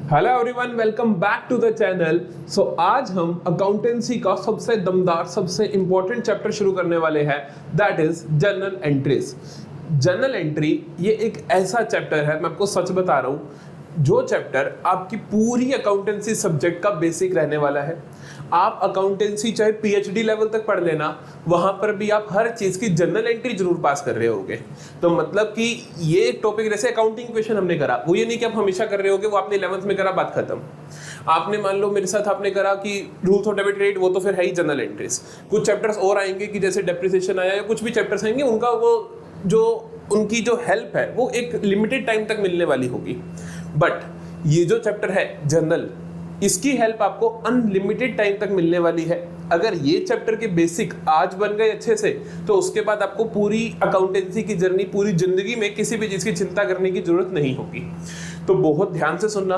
Hello everyone, welcome back to the channel. So आज हम accountancy का सबसे दमदार, सबसे इंपॉर्टेंट चैप्टर शुरू करने वाले हैं, that is journal entries. Journal entry ये एक ऐसा चैप्टर है, मैं आपको सच बता रहा हूँ, जो चैप्टर आपकी पूरी अकाउंटेंसी सब्जेक्ट का बेसिक रहने वाला है। आप अकाउंटेंसी चाहे पीएचडी लेवल तक पढ़ लेना, वहां पर भी आप हर चीज की जर्नल एंट्री जरूर पास कर रहे होगे। तो मतलब कि ये एक टॉपिक, जैसे अकाउंटिंग क्वेश्चन हमने करा, वो ये नहीं कि आप हमेशा कर रहे होगे, वो आपने 11th में करा, बात खत्म। आपने मान लो मेरे साथ आपने करा कि रूल्स ऑफ डेबिट क्रेडिट, वो तो फिर है ही जर्नल एंट्रीज। कुछ चैप्टर्स और आएंगे कि जैसे डेप्रिसिएशन आया या कुछ भी चैप्टर्स आएंगे, उनका वो जो उनकी जो हेल्प है वो एक लिमिटेड टाइम तक मिलने वाली होगी। बट ये जो चैप्टर है जर्नल, इसकी हेल्प आपको अनलिमिटेड टाइम तक मिलने वाली है। अगर ये चैप्टर के बेसिक आज बन गए अच्छे से, तो उसके बाद आपको पूरी अकाउंटेंसी की जर्नी, पूरी जिंदगी में किसी भी चीज की चिंता करने की जरूरत नहीं होगी। तो बहुत ध्यान से सुनना,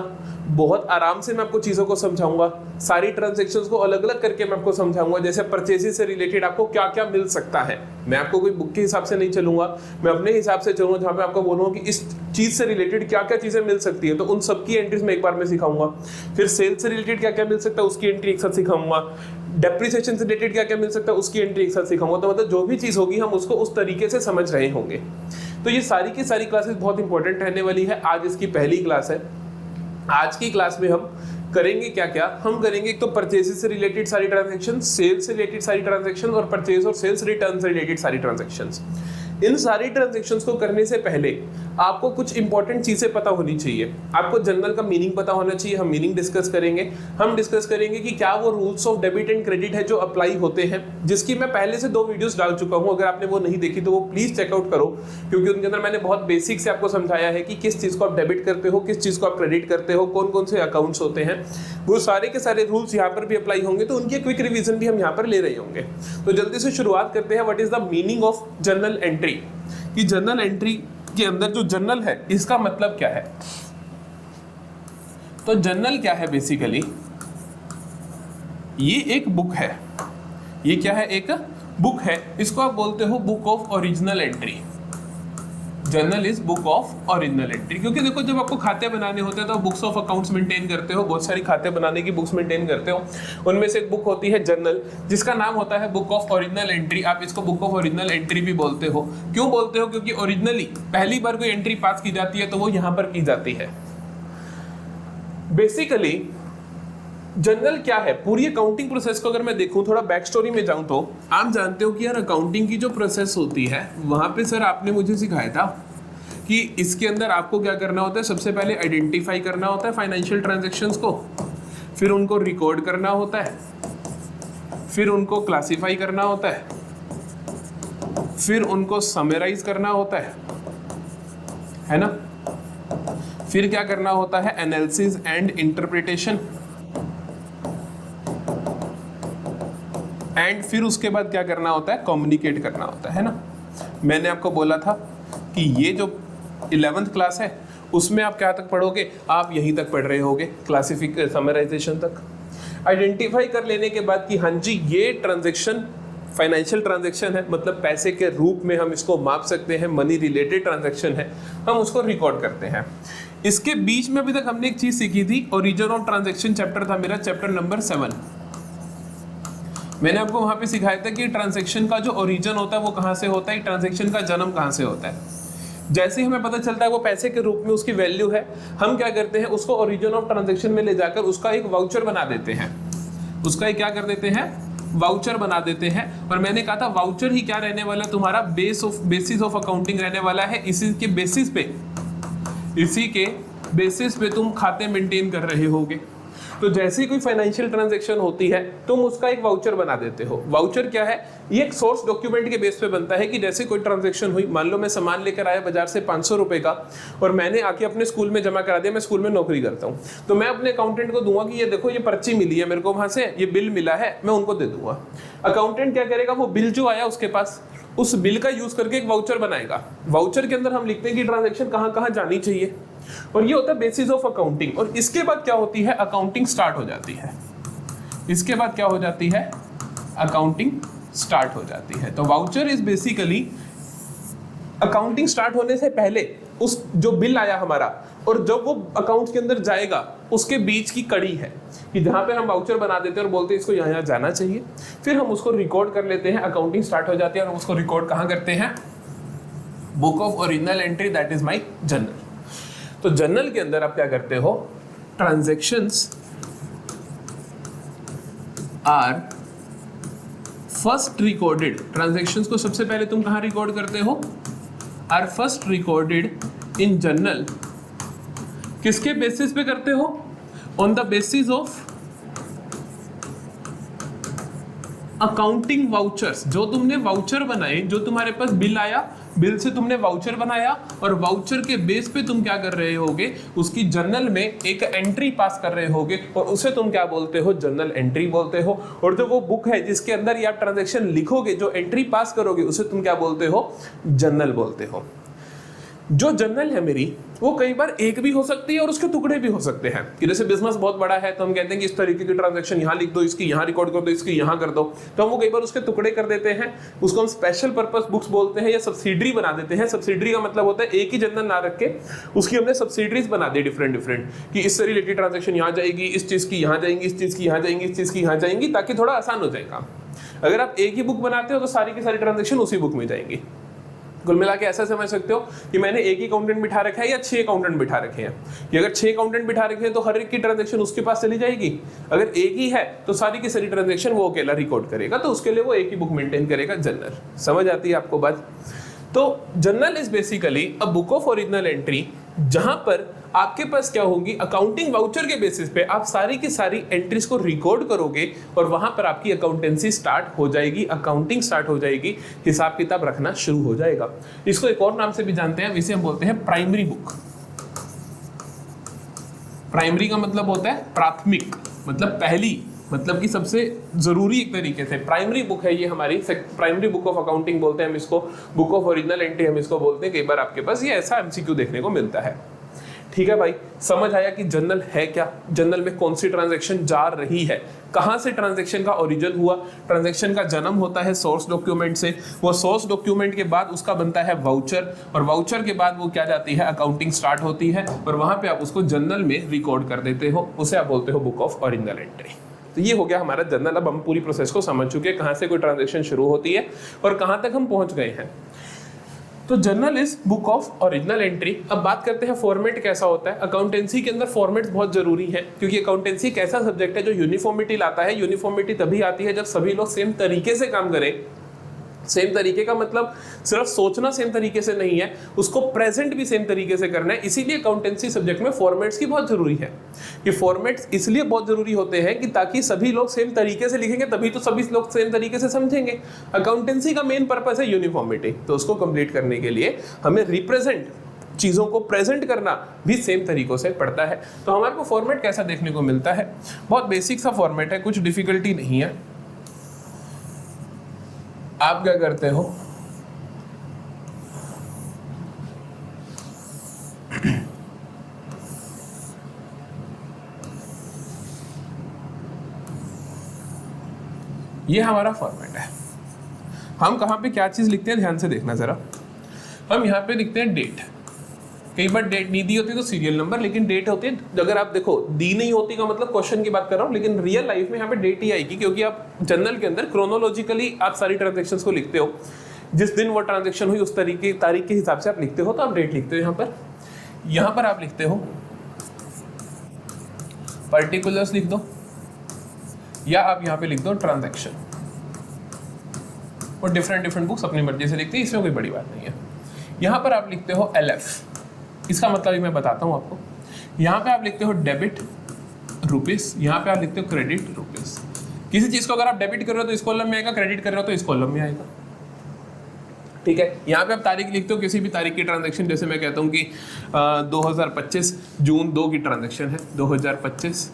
बहुत आराम से मैं आपको चीज़ों को समझाऊंगा। सारी ट्रांजैक्शंस को अलग अलग करके मैं आपको समझाऊंगा। जैसे परचेजेस से रिलेटेड आपको क्या क्या मिल सकता है, मैं आपको कोई बुक के हिसाब से नहीं चलूंगा, मैं अपने हिसाब से चलूंगा, जहाँ पे आपको बोलूंगा कि इस चीज़ से रिलेटेड क्या क्या चीज़ें मिल सकती है, तो उन सबकी एंट्रीज में एक बार में सिखाऊंगा। फिर सेल्स से रिलेटेड क्या क्या मिल सकता है, उसकी एंट्री एक साथ सिखाऊंगा। डेप्रिसिएशन से रिलेटेड क्या क्या मिल सकता है, उसकी एंट्री एक साथ सिखाऊंगा। तो मतलब जो भी चीज़ होगी, हम उसको उस तरीके से समझ रहे होंगे। तो ये सारी की सारी क्लासेस बहुत इंपॉर्टेंट रहने वाली है। आज इसकी पहली क्लास है। आज की क्लास में हम करेंगे क्या क्या, हम करेंगे एक तो परचेजेस से रिलेटेड सारी ट्रांजैक्शन, सेल्स से रिलेटेड सारी ट्रांजैक्शन, और परचेज और सेल्स रिटर्न से रिलेटेड सारी ट्रांजैक्शंस। इन सारी ट्रांजैक्शंस को करने से पहले आपको कुछ इंपॉर्टेंट चीजें पता होनी चाहिए। आपको जर्नल का मीनिंग पता होना चाहिए। हम मीनिंग डिस्कस करेंगे। हम डिस्कस करेंगे कि क्या वो rules of debit and credit है जो अप्लाई होते हैं, जिसकी मैं पहले से 2 वीडियोस डाल चुका हूं। अगर आपने वो नहीं देखी तो वो प्लीज चेकआउट करो, क्योंकि उनके अंदर मैंने बहुत बेसिक से आपको समझाया है कि किस चीज को आप डेबिट करते हो, किस चीज को आप क्रेडिट करते हो, कौन कौन से अकाउंट्स होते हैं। वो सारे के सारे रूल्स यहाँ पर भी अप्लाई होंगे, तो उनकी क्विक रिविजन भी हम यहाँ पर ले रहे होंगे। तो जल्दी से शुरुआत करते हैं। What is the meaning of journal entry, कि जर्नल एंट्री के अंदर जो जर्नल है इसका मतलब क्या है। तो जर्नल क्या है, बेसिकली ये एक बुक है। ये क्या है, एक बुक है। इसको आप बोलते हो book of original entry. Journal is book of original entry, क्योंकि देखो जब आपको खाते बनाने होते हैं तो बुक्स ऑफ अकाउंट्स मेंटेन करते हो, बहुत सारी खाते बनाने की बुक्स मेंटेन करते हो। उनमें से एक बुक होती है जर्नल, जिसका नाम होता है बुक ऑफ ओरिजिनल एंट्री। आप इसको बुक ऑफ ओरिजिनल एंट्री भी बोलते हो। क्यों बोलते हो? क्योंकि ओरिजिनली पहली बार कोई एंट्री पास की जाती है तो वो यहाँ पर की जाती है। बेसिकली जर्नल क्या है, पूरी अकाउंटिंग प्रोसेस को अगर मैं देखूं, थोड़ा बैक स्टोरी में जाऊं, तो आप जानते हो कि यार अकाउंटिंग की जो प्रोसेस होती है, वहां पे सर आपने मुझे सिखाया था कि इसके अंदर आपको क्या करना होता है। सबसे पहले आइडेंटिफाई करना होता है फाइनेंशियल ट्रांजैक्शंस को, फिर उनको रिकॉर्ड करना होता है, फिर उनको क्लासिफाई करना होता है, फिर उनको समराइज करना होता है ना। फिर क्या करना होता है, एनालिसिस एंड इंटरप्रिटेशन, एंड फिर उसके बाद क्या करना होता है, कम्युनिकेट करना होता है ना। मैंने आपको बोला था कि ये जो 11th क्लास है उसमें आप क्या तक पढ़ोगे, आप यहीं तक पढ़ रहे होगे, क्लासिफिक समराइजेशन तक। आइडेंटिफाई कर लेने के बाद कि हाँ जी ये ट्रांजैक्शन फाइनेंशियल ट्रांजैक्शन है, मतलब पैसे के रूप में हम इसको माप सकते हैं, मनी रिलेटेड ट्रांजैक्शन है, हम उसको रिकॉर्ड करते हैं। इसके बीच में अभी तक हमने एक चीज सीखी थी, ओरिजिन ऑफ ट्रांजैक्शन चैप्टर था मेरा, चैप्टर नंबर 7। मैंने आपको वहां पे सिखाया था कि ट्रांजैक्शन का जो ओरिजिन होता है वो कहाँ से होता है, ट्रांजैक्शन का जन्म कहाँ से होता है। जैसे ही हमें पता चलता है वो पैसे के रूप में उसकी वैल्यू है, हम क्या करते हैं, उसको ओरिजिन ऑफ ट्रांजैक्शन में ले जाकर उसका एक वाउचर बना देते हैं। उसका एक क्या कर देते हैं, वाउचर बना देते हैं। और मैंने कहा था वाउचर ही क्या रहने वाला, तुम्हारा बेसिस ऑफ अकाउंटिंग रहने वाला है। इसी के बेसिस पे तुम खाते मेंटेन कर रहे होगे। तो जैसे ही कोई फाइनेंशियल ट्रांजैक्शन होती है, तुम उसका एक वाउचर बना देते हो। वाउचर क्या है, ये एक सोर्स डॉक्यूमेंट के बेस पे बनता है कि जैसे कोई ट्रांजैक्शन हुई, मान लो मैं सामान लेकर आया बाजार से 500 रुपए का, और मैंने आके अपने स्कूल में जमा करा दिया। मैं स्कूल में नौकरी करता हूँ, तो मैं अपने अकाउंटेंट को दूंगा कि ये देखो ये पर्ची मिली है मेरे को, वहां से ये बिल मिला है, मैं उनको दे दूंगा। अकाउंटेंट क्या करेगा, वो बिल जो आया उसके पास, उस बिल का यूज करके एक वाउचर बनाएगा। वाउचर के अंदर हम लिखते हैं कि ट्रांजैक्शन कहाँ कहाँ जानी चाहिए, और ये होता है बेसिस ऑफ अकाउंटिंग। और इसके बाद क्या होती है, अकाउंटिंग स्टार्ट हो जाती है। इसके बाद क्या हो जाती है, अकाउंटिंग स्टार्ट हो जाती है। तो voucher is basically accounting start होने से पहले उस जो बिल आया हमारा, और जब वो अकाउंट के अंदर जाएगा उसके बीच की कड़ी है कि जहां पे हम वाउचर बना देते हैं और बोलते हैं इसको यहाँ जाना चाहिए, फिर हम उसको रिकॉर्ड कर लेते हैं, अकाउंटिंग स्टार्ट हो जाती है और हम उसको रिकॉर्ड कहाँ करते हैं, book of original entry, that is my journal. तो जर्नल के अंदर आप क्या करते हो, transactions are first recorded, transactions को सबसे पहले तुम कहां रिकॉर्ड करते हो, are first recorded in journal, किसके बेसिस पे करते हो, on the basis of accounting vouchers, जो तुमने वाउचर बनाए, जो तुम्हारे पास बिल आया, बिल से तुमने वाउचर बनाया और वाउचर के बेस पे तुम क्या कर रहे होगे, उसकी जर्नल में एक एंट्री पास कर रहे होगे और उसे तुम क्या बोलते हो, जर्नल एंट्री बोलते हो। और जो वो बुक है जिसके अंदर ये आप ट्रांजैक्शन लिखोगे, जो एंट्री पास करोगे, उसे तुम क्या बोलते हो, जर्नल बोलते हो। जो जर्नल है मेरी, वो कई बार एक भी हो सकती है और उसके टुकड़े भी हो सकते हैं कि जैसे बिजनेस बहुत बड़ा है तो हम कहते हैं कि इस तरीके की ट्रांजैक्शन यहाँ लिख दो, इसकी यहाँ रिकॉर्ड कर दो, इसकी यहाँ कर दो, तो हम वो कई बार उसके टुकड़े कर देते हैं, उसको हम स्पेशल पर्पस बुक्स बोलते हैं या सब्सिडरी बना देते हैं। सब्सिडरी का मतलब होता है एक ही जर्नल ना रख के उसकी हमने सब्सिडरीज बना दी डिफरेंट डिफरेंट, कि इससे रिलेटेड ट्रांजैक्शन यहाँ जाएगी, इस चीज़ की यहाँ जाएंगी, इस चीज़ की यहाँ जाएंगी, इस चीज़ की यहाँ जाएंगी, ताकि थोड़ा आसान हो जाएगा। अगर आप एक ही बुक बनाते हो तो सारी की सारी ट्रांजैक्शन उसी बुक में जाएंगी। कुल मिला के ऐसा समझ सकते हो कि मैंने एक ही अकाउंटेंट बिठा रखा है या 6 अकाउंटेंट बिठा रखे हैं, कि अगर 6 अकाउंटेंट बिठा रखे हैं तो हर एक की ट्रांजैक्शन उसके पास चली जाएगी। अगर एक ही है तो सारी की सारी ट्रांजैक्शन वो अकेला रिकॉर्ड करेगा, तो उसके लिए वो एक ही बुक मेंटेन करेगा, जर्नल। समझ आती है आपको बात? तो journal is basically a book of original entry, जहां पर आपके पास क्या होगी, अकाउंटिंग वाउचर के बेसिस पे आप सारी की सारी एंट्रीज को रिकॉर्ड करोगे और वहां पर आपकी अकाउंटेंसी स्टार्ट हो जाएगी, अकाउंटिंग स्टार्ट हो जाएगी, हिसाब किताब रखना शुरू हो जाएगा। इसको एक और नाम से भी जानते हैं, इसे हम बोलते हैं प्राइमरी बुक। प्राइमरी का मतलब होता है प्राथमिक, मतलब पहली, मतलब कि सबसे जरूरी एक तरीके से प्राइमरी बुक है ये हमारी, प्राइमरी बुक ऑफ अकाउंटिंग बोलते हैं हम इसको, बुक ऑफ ओरिजिनल एंट्री हम इसको बोलते हैं। कई बार आपके पास ये ऐसा एमसीक्यू देखने को मिलता है। ठीक है भाई, समझ आया कि जर्नल है क्या, जर्नल में कौन सी ट्रांजैक्शन जा रही है, कहां से ट्रांजैक्शन का ओरिजिन हुआ। ट्रांजैक्शन का जन्म होता है सोर्स डॉक्यूमेंट से, वो सोर्स डॉक्यूमेंट के बाद उसका बनता है वाउचर, और वाउचर के बाद वो क्या जाती है, अकाउंटिंग स्टार्ट होती है और वहां पे आप उसको जर्नल में रिकॉर्ड कर देते हो, उसे आप बोलते हो बुक ऑफ ओरिजिनल एंट्री। तो ये हो गया हमारा जर्नल। अब हम पूरी प्रोसेस को समझ चुके हैं, कहां से कोई ट्रांजैक्शन शुरू होती है और कहां तक हम पहुंच गए हैं। तो journal is book of original entry. अब बात करते हैं फॉर्मेट कैसा होता है। अकाउंटेंसी के अंदर फॉर्मेट्स बहुत जरूरी है, क्योंकि अकाउंटेंसी एक ऐसा सब्जेक्ट है जो यूनिफॉर्मिटी लाता है। यूनिफॉर्मिटी तभी आती है जब सभी लोग सेम तरीके से काम करें। सेम तरीके का मतलब सिर्फ सोचना सेम तरीके से नहीं है, उसको प्रेजेंट भी सेम तरीके से करना है। इसीलिए अकाउंटेंसी सब्जेक्ट में फॉर्मेट्स की बहुत जरूरी है। कि फॉर्मेट्स इसलिए बहुत जरूरी होते हैं कि ताकि सभी लोग सेम तरीके से लिखेंगे, तभी तो सभी लोग सेम तरीके से समझेंगे। अकाउंटेंसी का मेन पर्पस है यूनिफॉर्मिटी, तो उसको कंप्लीट करने के लिए हमें रिप्रेजेंट, चीज़ों को प्रेजेंट करना भी सेम तरीकों से पड़ता है। तो हमारे को फॉर्मेट कैसा देखने को मिलता है, बहुत बेसिक सा फॉर्मेट है, कुछ डिफिकल्टी नहीं है। आप क्या करते हो, ये हमारा फॉर्मेट है। हम कहां पे क्या चीज लिखते हैं ध्यान से देखना जरा। हम यहाँ पे लिखते हैं डेट। कई बार डेट नहीं दी होती तो सीरियल नंबर, लेकिन डेट होती है। अगर आप देखो दी नहीं होती का मतलब क्वेश्चन की बात कर रहा हूँ, लेकिन रियल लाइफ में यहाँ पे डेट ही आएगी, क्योंकि आप जर्नल के अंदर क्रोनोलॉजिकली आप सारी ट्रांजेक्शंस को लिखते हो। जिस दिन वो ट्रांजेक्शन हुई उस तारीख के हिसाब से आप लिखते हो, तो आप डेट लिखते हो। यहाँ पर आप लिखते हो पर्टिकुलर्स लिख दो, या आप यहाँ पे लिख दो ट्रांजैक्शन। और डिफरेंट बुक्स अपनी मर्जी से लिखते हैं, इसमें कोई बड़ी बात नहीं है। यहाँ पर आप लिखते हो LF, इसका मतलब ही मैं बताता हूँ आपको। यहाँ पे आप लिखते हो डेबिट रुपीस, यहाँ पे आप लिखते हो क्रेडिट रुपीस। किसी चीज को अगर आप डेबिट कर रहे हो तो इस कॉलम में आएगा, क्रेडिट कर रहे हो तो इस कॉलम में आएगा। ठीक है, यहाँ पे आप तारीख लिखते हो, किसी भी तारीख की ट्रांजैक्शन, जैसे मैं कहता हूँ कि 2025 जून 2 की ट्रांजैक्शन है, 2025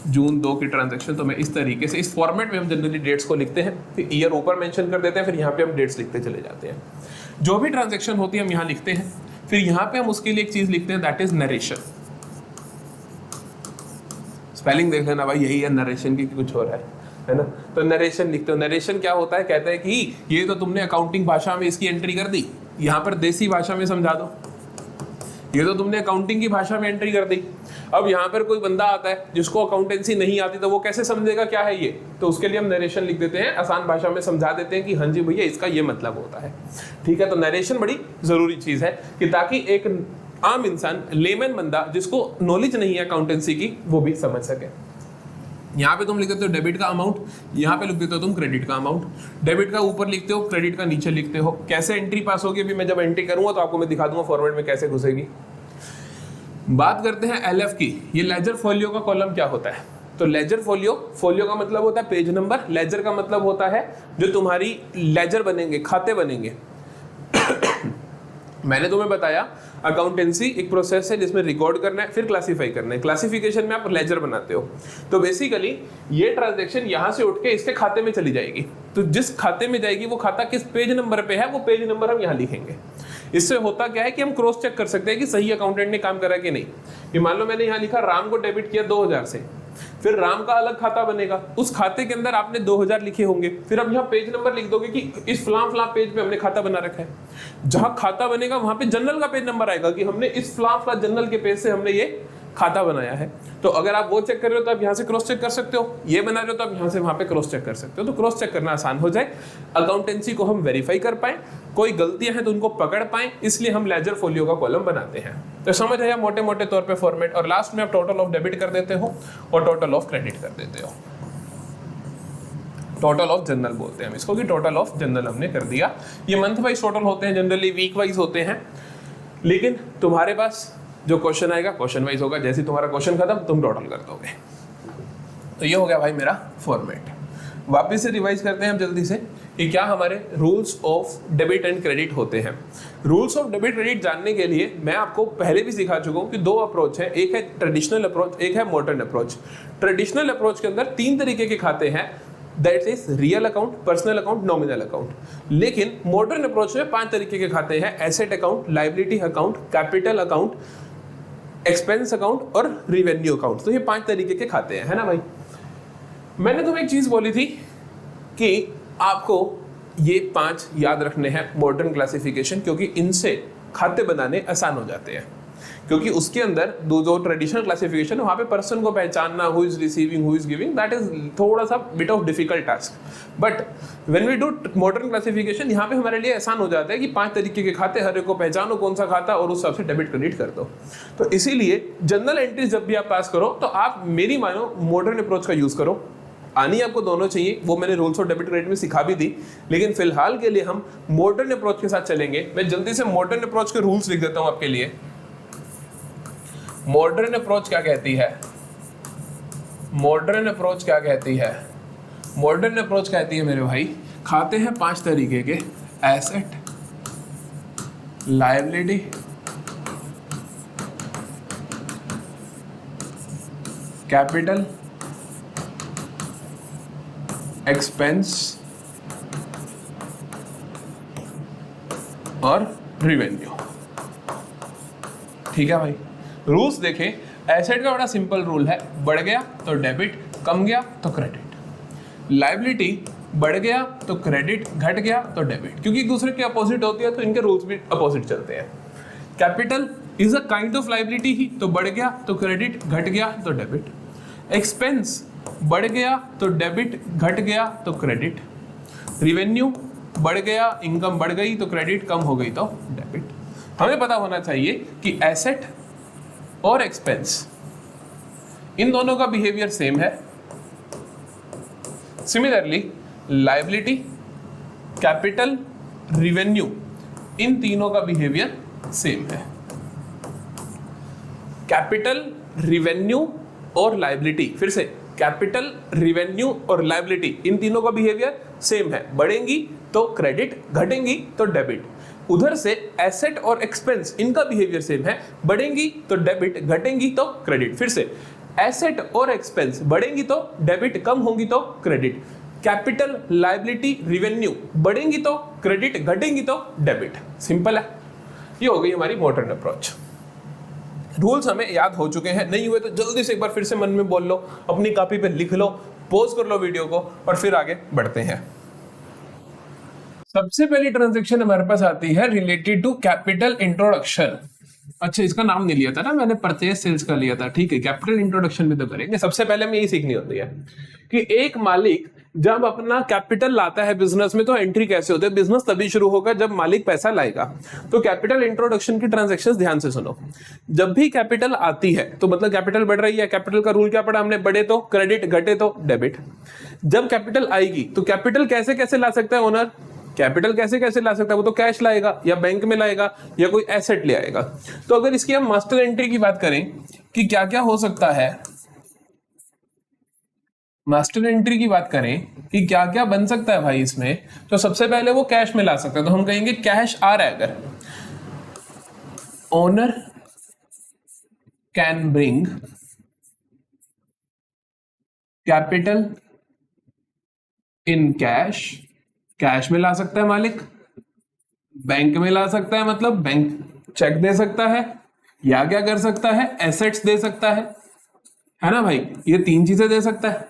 जून 2 की ट्रांजैक्शन, तो मैं इस तरीके से, इस फॉर्मेट में हम जनरली डेट्स को लिखते हैं। फिर ईयर ऊपर मेंशन कर देते हैं, फिर यहाँ पे हम डेट्स लिखते चले जाते हैं। जो भी ट्रांजैक्शन होती है हम यहाँ लिखते हैं। फिर यहाँ पे हम उसके लिए एक चीज लिखते हैं, दैट इज नरेशन। स्पेलिंग देख लेना भाई, यही है नरेशन की, कुछ हो रहा है ना। तो नरेशन लिखते हो। नरेशन क्या होता है, कहता है कि ये तो तुमने अकाउंटिंग भाषा में इसकी एंट्री कर दी, यहाँ पर देसी भाषा में समझा दो। ये तो तुमने अकाउंटिंग की भाषा में एंट्री कर दी। अब यहाँ पर कोई बंदा आता है जिसको अकाउंटेंसी नहीं आती, तो वो कैसे समझेगा क्या है ये? तो उसके लिए हम नरेशन लिख देते हैं, आसान भाषा में समझा देते हैं कि हाँ जी भैया इसका ये मतलब होता है। ठीक है, तो नरेशन बड़ी जरूरी चीज है कि ताकि एक आम इंसान, लेमन बंदा जिसको नॉलेज नहीं है अकाउंटेंसी की, वो भी समझ सके। यहाँ पे तुम लिख देते हो डेबिट का अमाउंट, यहाँ पे लिख देते हो तुम क्रेडिट का अमाउंट। डेबिट का ऊपर लिखते हो, क्रेडिट का नीचे लिखते हो। कैसे एंट्री पास होगी अभी मैं जब एंट्री करूंगा तो आपको मैं दिखा दूंगा फॉर्मेट में कैसे घुसेगी। बात करते हैं एलएफ की। ये लेजर फोलियो का कॉलम क्या होता है? तो लेजर फोलियो, फोलियो का मतलब होता है पेज नंबर, लेजर का मतलब होता है जो तुम्हारी लेजर बनेंगे, खाते बनेंगे। मैंने तुम्हें बताया अकाउंटेंसी एक प्रोसेस है जिसमें रिकॉर्ड करना है फिर क्लासिफाई करना है। क्लासिफिकेशन में आप लेजर बनाते हो। तो बेसिकली ये ट्रांजैक्शन यहाँ से उठ के इसके खाते में चली जाएगी। तो जिस खाते में जाएगी वो खाता किस पेज नंबर पे है, वो पेज नंबर हम यहाँ लिखेंगे। इससे होता क्या है कि हम क्रॉस चेक कर सकते हैं कि सही अकाउंटेंट ने काम करा कि नहीं। कि मान लो मैंने यहाँ लिखा राम को डेबिट किया 2000 से, फिर राम का अलग खाता बनेगा, उस खाते के अंदर आपने 2000 लिखे होंगे, फिर अब यहाँ पेज नंबर लिख दोगे कि इस फलां पेज पे हमने खाता बना रखा है। जहां खाता बनेगा वहां पे जनरल का पेज नंबर आएगा कि हमने इस फलां जनरल के पेज से हमने ये खाता बनाया है। तो अगर आप वो चेक कर रहे हो तो आप यहाँ से क्रॉस चेक कर सकते हो, ये बना रहे हो तो आप यहाँ से वहां पे क्रॉस चेक कर सकते हो। तो क्रॉस चेक करना आसान हो जाए, अकाउंटेंसी को हम वेरीफाई कर पाए, कोई गलतियां हैं तो उनको पकड़ पाए, इसलिए हम लेजर फोलियो का कॉलम बनाते हैं। तो समझ आया मोटे मोटे तौर पे फॉर्मेट। और लास्ट में आप टोटल ऑफ डेबिट कर देते हो और टोटल ऑफ क्रेडिट कर देते हो। टोटल ऑफ जनरल बोलते हैं हम इसको, कि टोटल ऑफ जनरल हमने कर दिया। ये मंथ वाइज टोटल होते हैं, जनरली वीक वाइज होते हैं, लेकिन तुम्हारे पास जो क्वेश्चन आएगा क्वेश्चन वाइज होगा। जैसे तुम्हारा क्वेश्चन खत्म तुम टोटल कर दोगे। तो ये हो गया भाई मेरा फॉर्मेट। वापस से रिवाइज करते हैं हम जल्दी से कि क्या हमारे rules of debit and credit होते हैं। रूल्स ऑफ डेबिट क्रेडिट जानने के लिए मैं आपको पहले भी सिखा चुका हूं कि दो अप्रोच है, एक है ट्रेडिशनल अप्रोच, एक है मॉडर्न अप्रोच। ट्रेडिशनल अप्रोच के अंदर 3 तरीके के खाते हैं, that is real account, personal account, nominal account. लेकिन मॉडर्न अप्रोच में 5 तरीके के खाते हैं, asset account, liability account, capital account, expense account और रिवेन्यू अकाउंट। तो ये 5 तरीके के खाते हैं, है ना भाई। मैंने तुम्हें एक चीज बोली थी कि आपको ये 5 याद रखने हैं मॉडर्न क्लासिफिकेशन, क्योंकि इनसे खाते बनाने आसान हो जाते हैं। क्योंकि उसके अंदर जो ट्रेडिशनल क्लासिफिकेशन है वहां पे पर्सन को पहचानना, who is receiving, who is giving, that is थोड़ा सा bit of difficult task. But when we do modern classification, यहाँ पे हमारे लिए आसान हो जाता है कि 5 तरीके के खाते, हर एक को पहचानो कौन सा खाता और उस हिसाब से डेबिट क्रेडिट कर दो। तो इसीलिए जनरल एंट्रीज जब भी आप पास करो तो आप मेरी मानो मॉडर्न अप्रोच का यूज करो। आनी आपको दोनों चाहिए, वो मैंने रूल्स ऑफ डेबिट क्रेडिट में सिखा भी दी, लेकिन फिलहाल के लिए हम मॉडर्न अप्रोच के साथ चलेंगे। मैं जल्दी से मॉडर्न अप्रोच के रूल्स लिख देता हूं आपके लिए। मॉडर्न अप्रोच क्या कहती है? मॉडर्न अप्रोच क्या कहती है? मॉडर्न अप्रोच कहती है मेरे भाई, खाते हैं 5 तरीके के, एसेट, लायबिलिटी, कैपिटल, एक्सपेंस और रिवेन्यू। ठीक है भाई। रूल्स देखें, एसेट का बड़ा सिंपल रूल है, बढ़ गया तो डेबिट, कम गया तो क्रेडिट। लायबिलिटी बढ़ गया तो क्रेडिट, घट गया तो डेबिट, क्योंकि एक दूसरे के अपोजिट होती है तो इनके रूल्स भी अपोजिट चलते हैं। Capital is a kind of liability ही, तो बढ़ गया तो क्रेडिट, घट गया तो डेबिट। एक्सपेंस बढ़ गया तो डेबिट, घट गया तो क्रेडिट। रिवेन्यू बढ़ गया, इनकम बढ़ गई तो क्रेडिट, कम हो गई तो डेबिट। हमें पता होना चाहिए कि एसेट और एक्सपेंस इन दोनों का बिहेवियर सेम है। सिमिलरली लायबिलिटी, कैपिटल, रिवेन्यू इन तीनों का बिहेवियर सेम है। कैपिटल, रिवेन्यू और लायबिलिटी, फिर से कैपिटल, रिवेन्यू और लायबिलिटी इन तीनों का बिहेवियर सेम है। बढ़ेंगी तो क्रेडिट, घटेंगी तो डेबिट। उधर से एसेट और एक्सपेंस इनका बिहेवियर सेम है, बढ़ेंगी तो डेबिट, घटेंगी तो क्रेडिट। फिर से एसेट और एक्सपेंस बढ़ेंगी तो डेबिट, कम होंगी तो क्रेडिट। कैपिटल, लायबिलिटी, रिवेन्यू बढ़ेंगी तो क्रेडिट, घटेंगी तो डेबिट। सिंपल है। ये हो गई हमारी मॉडर्न अप्रोच। रूल्स हमें याद हो चुके हैं, नहीं हुए तो जल्दी से एक बार फिर से मन में बोल लो, अपनी कॉपी पे लिख लो, पॉज कर लो वीडियो को और फिर आगे बढ़ते हैं। सबसे पहली ट्रांजैक्शन हमारे पास आती है रिलेटेड टू कैपिटल इंट्रोडक्शन। अच्छा, इसका नाम नहीं लिया था ना मैंने, परचेज सेल्स का लिया था। ठीक है, कैपिटल इंट्रोडक्शन भी तो करेंगे। सबसे पहले हमें यही सीखनी होती है कि एक मालिक जब अपना कैपिटल लाता है बिजनेस में तो एंट्री कैसे होती है। बिजनेस तभी शुरू होगा जब मालिक पैसा लाएगा। तो कैपिटल इंट्रोडक्शन की ट्रांजैक्शंस ध्यान से सुनो। जब भी कैपिटल आती है तो मतलब कैपिटल बढ़ रही है। कैपिटल का रूल क्या पढ़ा हमने, बढ़े तो क्रेडिट, घटे तो डेबिट। जब कैपिटल आएगी तो कैपिटल कैसे कैसे ला सकता है ओनर, कैपिटल कैसे कैसे ला सकता है, वो तो कैश लाएगा या बैंक में लाएगा या कोई एसेट ले आएगा। तो अगर इसकी हम मास्टर एंट्री की बात करें कि क्या क्या हो सकता है, मास्टर एंट्री की बात करें कि क्या क्या बन सकता है भाई इसमें, तो सबसे पहले वो कैश में ला सकता है। तो हम कहेंगे कैश आ रहा है अगर, owner can bring capital in cash, cash में ला सकता है मालिक। बैंक में ला सकता है मतलब बैंक चेक दे सकता है, या क्या कर सकता है, एसेट्स दे सकता है ना भाई, ये तीन चीजें दे सकता है।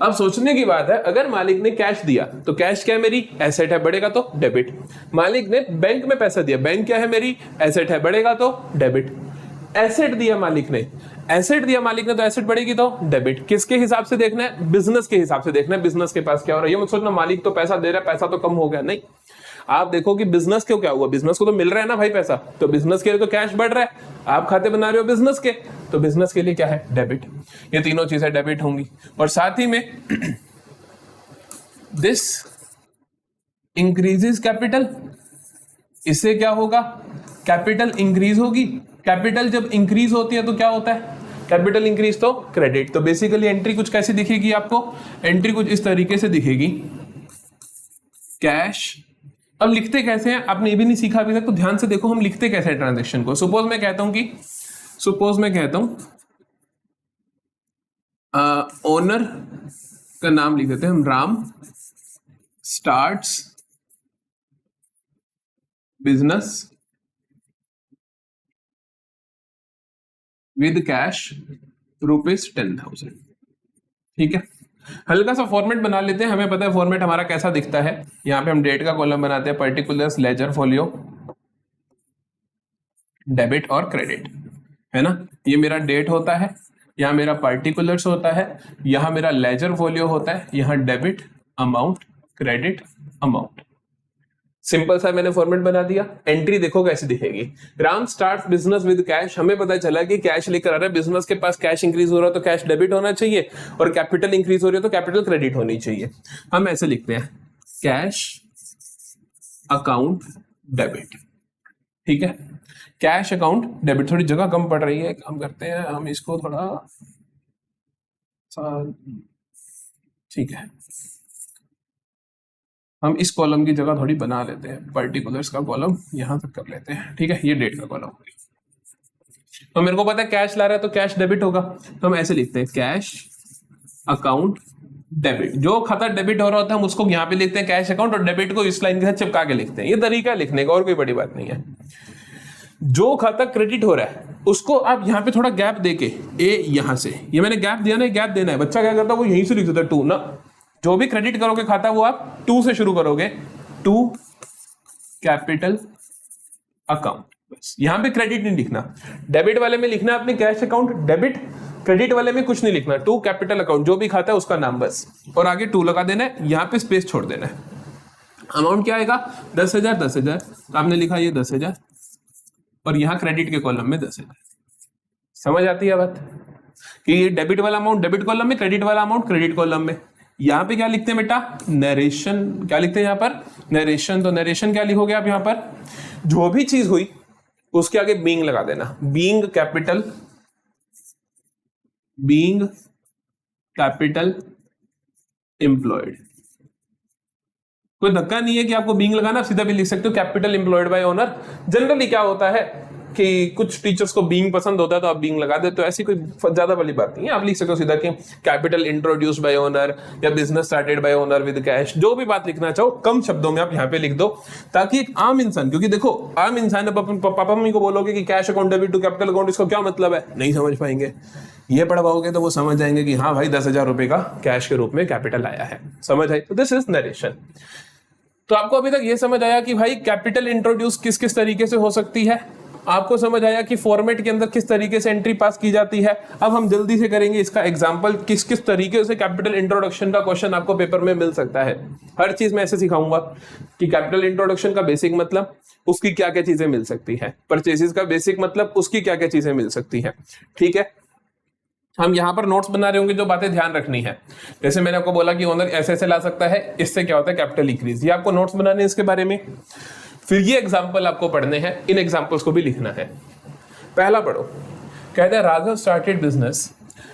अब सोचने की बात है, अगर मालिक ने कैश दिया तो कैश क्या है मेरी, एसेट है, बढ़ेगा तो डेबिट। मालिक ने बैंक में पैसा दिया, बैंक क्या है मेरी, एसेट है, बढ़ेगा तो डेबिट। एसेट दिया मालिक ने, एसेट दिया मालिक ने तो एसेट बढ़ेगी तो डेबिट। किसके हिसाब से देखना है, बिजनेस के हिसाब से देखना है, बिजनेस के पास क्या हो रहा है। ये मत सोचना मालिक तो पैसा दे रहा है, पैसा तो कम हो गया, नहीं। आप देखो कि बिजनेस क्यों क्या हुआ, बिजनेस को तो मिल रहा है ना भाई पैसा, तो बिजनेस के लिए तो कैश बढ़ रहा है। आप खाते बना रहे हो बिजनेस के, तो बिजनेस के लिए क्या है, डेबिट। ये तीनों चीजें डेबिट होंगी। और साथ ही में दिस इंक्रीजेस कैपिटल, इससे क्या होगा, कैपिटल इंक्रीज होगी। कैपिटल जब इंक्रीज होती है तो क्या होता है, कैपिटल इंक्रीज तो क्रेडिट। तो बेसिकली एंट्री कुछ कैसी दिखेगी आपको, एंट्री कुछ इस तरीके से दिखेगी, कैश। अब लिखते कैसे हैं आपने ये भी नहीं सीखा अभी तक, तो ध्यान से देखो हम लिखते कैसे हैं ट्रांजैक्शन को। सपोज मैं कहता हूं ओनर का नाम लिख देते हैं हम, Ram starts business with cash ₹10,000। ठीक है, हल्का सा फॉर्मेट बना लेते हैं, हमें पता है फॉर्मेट हमारा कैसा दिखता है। यहाँ पे हम डेट का कॉलम बनाते हैं, पर्टिकुलर्स, लेजर फोलियो, डेबिट और क्रेडिट, है ना। ये मेरा डेट होता है, यहाँ मेरा पर्टिकुलर्स होता है, यहाँ मेरा लेजर फोलियो होता है, यहाँ debit amount, credit amount. Simple सा मैंने फॉर्मेट बना दिया। एंट्री देखो कैसे दिखेगी, Ram start business with cash. हमें पता चला कि कैश लेकर आ रहा है, बिजनेस के पास कैश इंक्रीज हो रहा है तो कैश डेबिट होना चाहिए, और कैपिटल इंक्रीज हो रही है तो कैपिटल क्रेडिट होनी चाहिए। हम ऐसे लिखते हैं, कैश अकाउंट डेबिट। ठीक है, कैश अकाउंट डेबिट। थोड़ी जगह कम पड़ रही है, काम करते हैं हम इसको थोड़ा ठीक है, हम इस कॉलम की जगह थोड़ी बना लेते हैं, पर्टिकुलर्स का कॉलम यहां तक कर लेते हैं। ठीक है, ये डेट का कॉलम। तो मेरे को पता है कैश ला रहा है तो कैश डेबिट होगा, तो हम ऐसे लिखते हैं, कैश अकाउंट डेबिट। जो खाता डेबिट हो रहा होता है हम उसको यहाँ पे लिखते हैं कैश अकाउंट, और डेबिट को इस लाइन के साथ चिपका के लिखते हैं। ये तरीका है लिखने का, और कोई बड़ी बात नहीं है। जो खाता क्रेडिट हो रहा है उसको आप यहाँ पे थोड़ा गैप देके, ए यहां से, ये मैंने गैप दिया ना, गैप देना है। बच्चा क्या करता है, वो यहीं से लिख देता है 2 ना। जो भी क्रेडिट करोगे खाता वो आप 2 से शुरू करोगे, 2 कैपिटल अकाउंट। बस यहां पे क्रेडिट नहीं लिखना, डेबिट वाले में लिखना आपने कैश अकाउंट डेबिट, क्रेडिट वाले में कुछ नहीं लिखना, 2 कैपिटल अकाउंट, जो भी खाता है उसका नाम बस, और आगे 2 लगा देना है, यहां पे स्पेस छोड़ देना है। अमाउंट क्या आएगा, 10,000 10,000, तो आपने लिखा ये 10,000, और यहां क्रेडिट के कॉलम में 10,000। समझ आती है बात कि ये डेबिट वाला अमाउंट डेबिट कॉलम में, क्रेडिट वाला अमाउंट क्रेडिट कॉलम में। यहां पे क्या लिखते हैं बेटा, नरेशन। क्या लिखते हैं यहां पर, नरेशन। तो नरेशन क्या लिखोगे आप, यहां पर जो भी चीज हुई उसके आगे बीइंग लगा देना, बीइंग कैपिटल एम्प्लॉयड। कोई धक्का नहीं है कि आपको बीइंग लगाना, सीधा भी लिख सकते हो capital employed by owner. Generally क्या होता है कि कुछ टीचर्स को बीइंग पसंद होता है तो आप बीइंग लगा देते हो, ऐसी कोई ज्यादा बड़ी बात नहीं है। आप लिख सकते हो सीधा कि कैपिटल इंट्रोड्यूस्ड बाय ओनर या business started by owner with cash. जो भी बात लिखना चाहो कम शब्दों में आप यहाँ पे लिख दो, ताकि एक आम इंसान, क्योंकि देखो आम इंसान पापा मम्मी को बोलोगे कि cash account debit to capital account, इसको क्या मतलब है, नहीं समझ पाएंगे। ये पढ़वाओगे तो वो समझ जाएंगे कि हाँ भाई 10,000 रुपए का कैश के रूप में कैपिटल आया है। समझ आई, तो दिस इज नरेशन। तो आपको अभी तक ये समझ आया कि भाई कैपिटल इंट्रोड्यूस किस किस तरीके से हो सकती है, आपको समझ आया कि फॉर्मेट के अंदर किस तरीके से एंट्री पास की जाती है। अब हम जल्दी से करेंगे इसका एग्जांपल, किस किस तरीके से कैपिटल इंट्रोडक्शन का क्वेश्चन आपको पेपर में मिल सकता है। हर चीज मैं ऐसे सिखाऊंगा कि कैपिटल इंट्रोडक्शन का बेसिक मतलब, उसकी क्या क्या चीजें मिल सकती है, परचेसेस का बेसिक मतलब, उसकी क्या क्या चीजें मिल सकती है। ठीक है, हम यहाँ पर नोट्स बना रहे होंगे, जो बातें ध्यान रखनी है। जैसे मैंने आपको बोला कि ओनर ऐसे ऐसे ला सकता है, इससे क्या होता है कैपिटल इंक्रीज, ये आपको नोट्स बनाने हैं इसके बारे में। फिर ये एग्जाम्पल आपको पढ़ने हैं, इन एग्जाम्पल्स को भी लिखना है। पहला पढ़ो, कहता है Raghav started business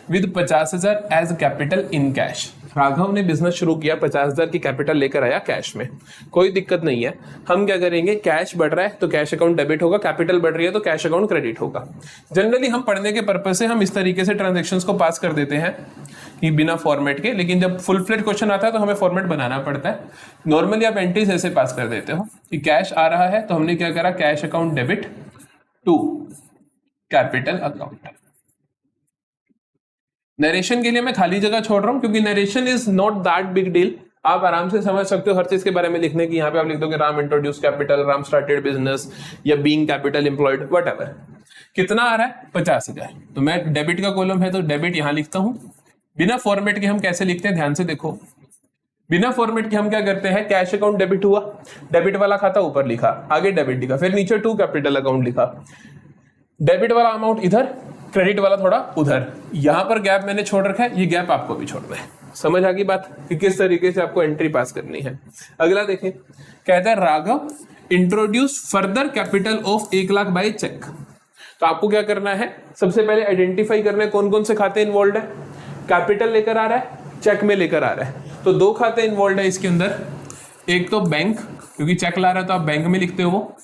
with 50,000 as capital in cash. Raghav ने बिजनेस शुरू किया, 50,000 की कैपिटल लेकर आया कैश में। कोई दिक्कत नहीं है, हम क्या करेंगे, कैश बढ़ रहा है तो कैश अकाउंट डेबिट होगा, कैपिटल बढ़ रही है तो कैश अकाउंट क्रेडिट होगा। जनरली हम पढ़ने के पर्पज से हम इस तरीके से ट्रांजेक्शन्स को पास कर देते हैं कि बिना फॉर्मेट के, लेकिन जब फुल फ्लेड क्वेश्चन आता है तो हमें फॉर्मेट बनाना पड़ता है। नॉर्मली आप एंट्रीज ऐसे पास कर देते हो कि कैश आ रहा है तो हमने क्या करा, cash account debit to capital account. Narration के लिए मैं खाली जगह छोड़ रहा हूं क्योंकि narration is not that big deal, आप आराम से समझ सकते हो हर चीज के बारे में लिखने की। यहाँ पे आप लिख दोगे Ram introduce capital, Ram started business, या बीइंग कैपिटल एम्प्लॉयड, व्हाटएवर। कितना आ रहा है, 50,000, तो मैं डेबिट का कॉलम है तो डेबिट यहां लिखता हूं। बिना फॉर्मेट के हम कैसे लिखते हैं, ध्यान से देखो। बिना फॉर्मेट के हम क्या करते हैं, कैश अकाउंट डेबिट हुआ, डेबिट वाला खाता ऊपर लिखा, आगे डेबिट लिखा, फिर नीचे टू कैपिटल अकाउंट लिखा, डेबिट वाला अमाउंट इधर, क्रेडिट वाला थोड़ा उधर। यहां पर गैप मैंने छोड़ रखा है, ये गैप आपको भी छोड़ना है। समझ आ गई बात कि किस तरीके से आपको एंट्री पास करनी है। अगला देखें, कहता है Raghav introduce further capital of 1 lakh by cheque. तो आपको क्या करना है, सबसे पहले आइडेंटिफाई करना है कौन कौन से खाते इन्वॉल्व है। कैपिटल लेकर आ रहा है, चेक में लेकर आ रहा है, तो 2 खाते इन्वॉल्व है इसके अंदर। एक तो बैंक, क्योंकि चेक ला रहा है तो आप बैंक में लिखते हो वो,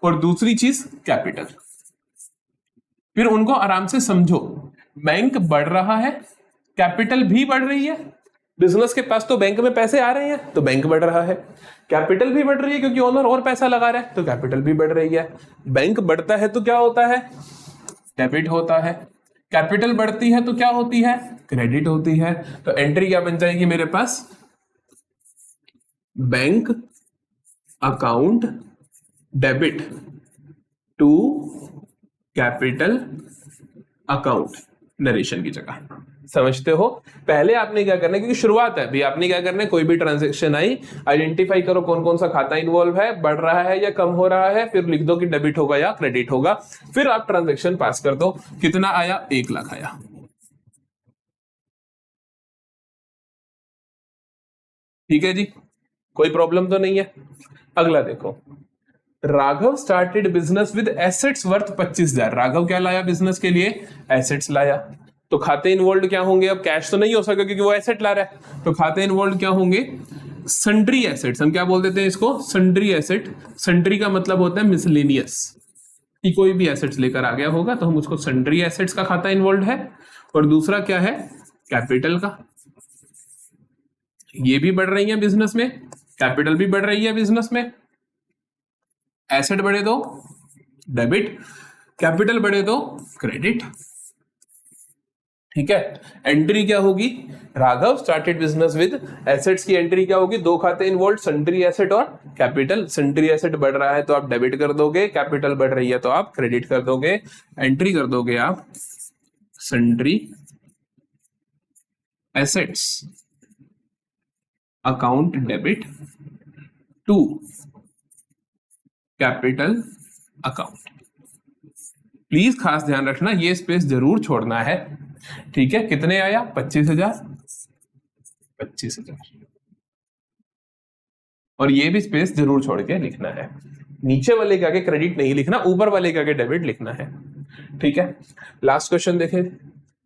और दूसरी चीज कैपिटल। फिर उनको आराम से समझो, बैंक बढ़ रहा है, कैपिटल भी बढ़ रही है। बिजनेस के पास तो बैंक में पैसे आ रहे हैं तो बैंक बढ़ रहा है, कैपिटल भी बढ़ रही है क्योंकि ओनर और पैसा लगा रहा है तो कैपिटल भी बढ़ रही है। बैंक बढ़ता है तो क्या होता है, डेबिट होता है। कैपिटल बढ़ती है तो क्या होती है, क्रेडिट होती है। तो एंट्री क्या बन जाएगी मेरे पास, bank account debit to capital account, narration की जगह। समझते हो, पहले आपने क्या करना है, क्योंकि शुरुआत है भी, आपने क्या करना है, कोई भी ट्रांजैक्शन आई आइडेंटिफाई करो कौन कौन सा खाता इन्वॉल्व है, बढ़ रहा है या कम हो रहा है, फिर लिख दो कि डेबिट होगा या क्रेडिट होगा, फिर आप ट्रांजैक्शन पास कर दो। कितना आया, 1 लाख आया। ठीक है जी, कोई प्रॉब्लम तो नहीं है। अगला देखो, Raghav started business with assets worth 25,000। Raghav क्या लाया बिजनेस के लिए, एसेट्स लाया। तो खाते इन्वॉल्व क्या होंगे, अब कैश तो नहीं हो सकेगा क्योंकि वो एसेट ला रहा है, तो खाते इन्वॉल्व क्या होंगे, सन्ड्री एसेट्स। हम क्या बोल देते हैं इसको, सन्ड्री एसेट। सन्ड्री का मतलब होता है मिसलेनियस, कि कोई भी एसेट्स लेकर आ गया होगा तो हम उसको सन्ड्री एसेट्स का खाता इन्वॉल्व है। और दूसरा क्या है, कैपिटल का। ये भी बढ़ रही है बिजनेस में, कैपिटल भी बढ़ रही है बिजनेस में। एसेट बढ़े तो डेबिट, कैपिटल बढ़े तो क्रेडिट। ठीक है, एंट्री क्या होगी, Raghav started business with assets की एंट्री क्या होगी, 2 खाते इन्वॉल्व, सन्ड्री एसेट और कैपिटल। सन्ड्री एसेट बढ़ रहा है तो आप डेबिट कर दोगे, कैपिटल बढ़ रही है तो आप क्रेडिट कर दोगे। एंट्री कर दोगे आप sundry assets account debit to capital account. Please खास ध्यान रखना, ये स्पेस जरूर छोड़ना है। ठीक है, कितने आया, 25,000, 25,000। और ये भी स्पेस जरूर छोड़ के लिखना है। नीचे वाले के आगे क्रेडिट नहीं लिखना, ऊपर वाले के आगे डेबिट लिखना है। ठीक है, लास्ट क्वेश्चन देखें।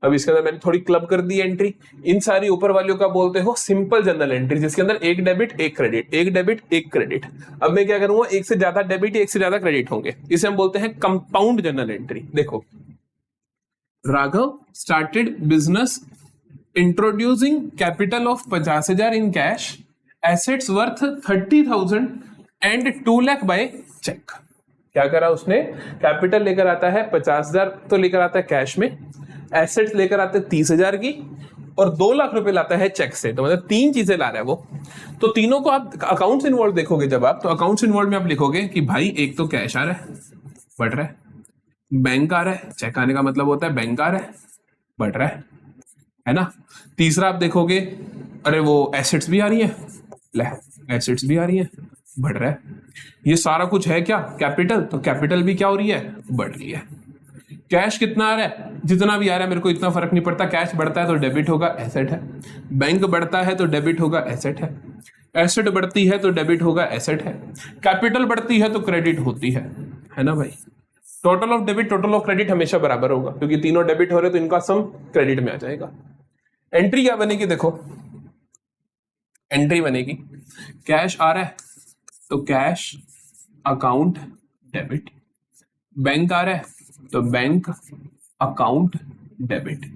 अब इसके अंदर मैंने थोड़ी क्लब कर दी एंट्री। इन सारी ऊपर वालों का बोलते हो सिंपल जनरल एंट्री, जिसके अंदर एक डेबिट एक क्रेडिट, एक डेबिट एक क्रेडिट। अब मैं क्या करूंगा, एक से ज्यादा डेबिट एक से ज्यादा क्रेडिट होंगे, इसे हम बोलते हैं कंपाउंड जनरल एंट्री। देखो, Raghav started business introducing capital of 50,000 in cash, assets worth 30,000 and 2 lakh by cheque. क्या करा उसने, कैपिटल लेकर आता है 50,000 तो लेकर आता है कैश में, एसेट्स लेकर आते 30,000 की, और 2 लाख रुपए लाता है चेक से। तो मतलब 3 चीजें ला रहा है वो। तो तीनों को आप अकाउंट्स इन्वॉल्व देखोगे जब आप, तो अकाउंट्स इन्वॉल्व में आप लिखोगे कि भाई एक तो कैश आ रहा है, बढ़ रहा है, बैंक आ रहा है, चेक आने का मतलब होता है बैंक आ रहा है, बढ़ रहा है ना। तीसरा आप देखोगे, अरे वो एसेट्स भी आ रही है, ले एसेट्स भी आ रही है, बढ़ रहा है। ये सारा कुछ है क्या, कैपिटल, तो कैपिटल भी क्या हो रही है, बढ़ रही है। कैश कितना आ रहा है, जितना भी आ रहा है मेरे को इतना फर्क नहीं पड़ता, कैश बढ़ता है तो डेबिट होगा, एसेट है। बैंक बढ़ता है तो डेबिट होगा, एसेट है। एसेट बढ़ती है तो डेबिट होगा, एसेट है। कैपिटल बढ़ती है तो क्रेडिट होती है ना भाई। Total of debit total of credit हमेशा बराबर होगा, क्योंकि तीनों डेबिट हो रहे तो इनका सम क्रेडिट में आ जाएगा। एंट्री क्या बनेगी, देखो एंट्री बनेगी, कैश आ रहा है तो कैश अकाउंट डेबिट, बैंक आ रहा है तो बैंक अकाउंट डेबिट,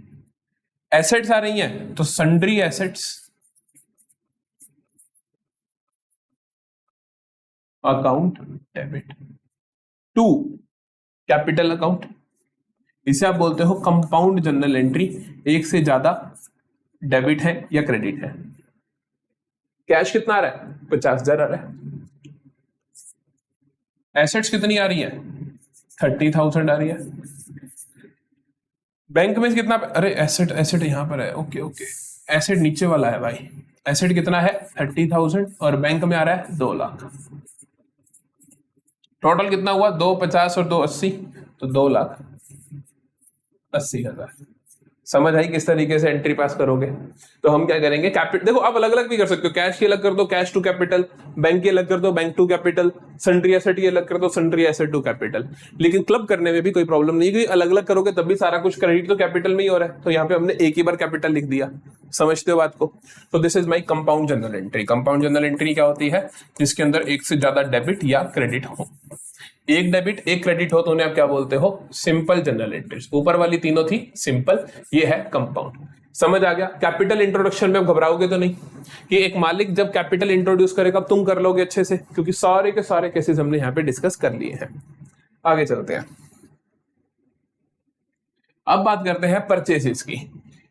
एसेट्स आ रही हैं तो sundry assets account debit. 2 capital account, इसे आप बोलते हो कंपाउंड जर्नल एंट्री, एक से ज्यादा डेबिट है या क्रेडिट है। कैश कितना आ रहा है, 50,000 आ रहा है। एसेट्स कितनी आ रही है, 30,000 आ रही है। बैंक में कितना, अरे एसेट एसेट यहां पर है, ओके ओके, एसेट नीचे वाला है भाई। एसेट कितना है 30,000 और बैंक में आ रहा है 2 लाख। टोटल कितना हुआ, 250 और 280, तो 2,80,000। समझ आई किस तरीके से एंट्री पास करोगे। तो हम क्या करेंगे, कैपिटल देखो आप अलग अलग भी कर सकते हो, कैश की अलग कर दो कैश टू कैपिटल, बैंक की अलग कर दो bank to capital, sundry asset की अलग कर दो सन्ड्री एसेट टू कैपिटल। लेकिन क्लब करने में भी कोई प्रॉब्लम नहीं, क्योंकि अलग अलग करोगे तब भी सारा कुछ क्रेडिट तो कैपिटल में ही हो रहा है, तो यहाँ पे हमने एक ही बार कैपिटल लिख दिया। समझते हो बात को। तो this is my compound general entry. Compound general entry क्या होती है, जिसके अंदर एक से ज्यादा डेबिट या क्रेडिट हो। एक डेबिट एक क्रेडिट हो तो उन्हें आप क्या बोलते हो, सिंपल जनरल एंट्रीज। ऊपर वाली तीनों थी सिंपल, ये है कंपाउंड। समझ आ गया। कैपिटल इंट्रोडक्शन में आप घबराओगे तो नहीं, कि एक मालिक जब कैपिटल इंट्रोड्यूस करेगा तुम कर लोगे अच्छे से, क्योंकि सारे के सारे केसेस हमने यहाँ पे डिस्कस कर लिए हैं। आगे चलते हैं, अब बात करते हैं परचेसेस की।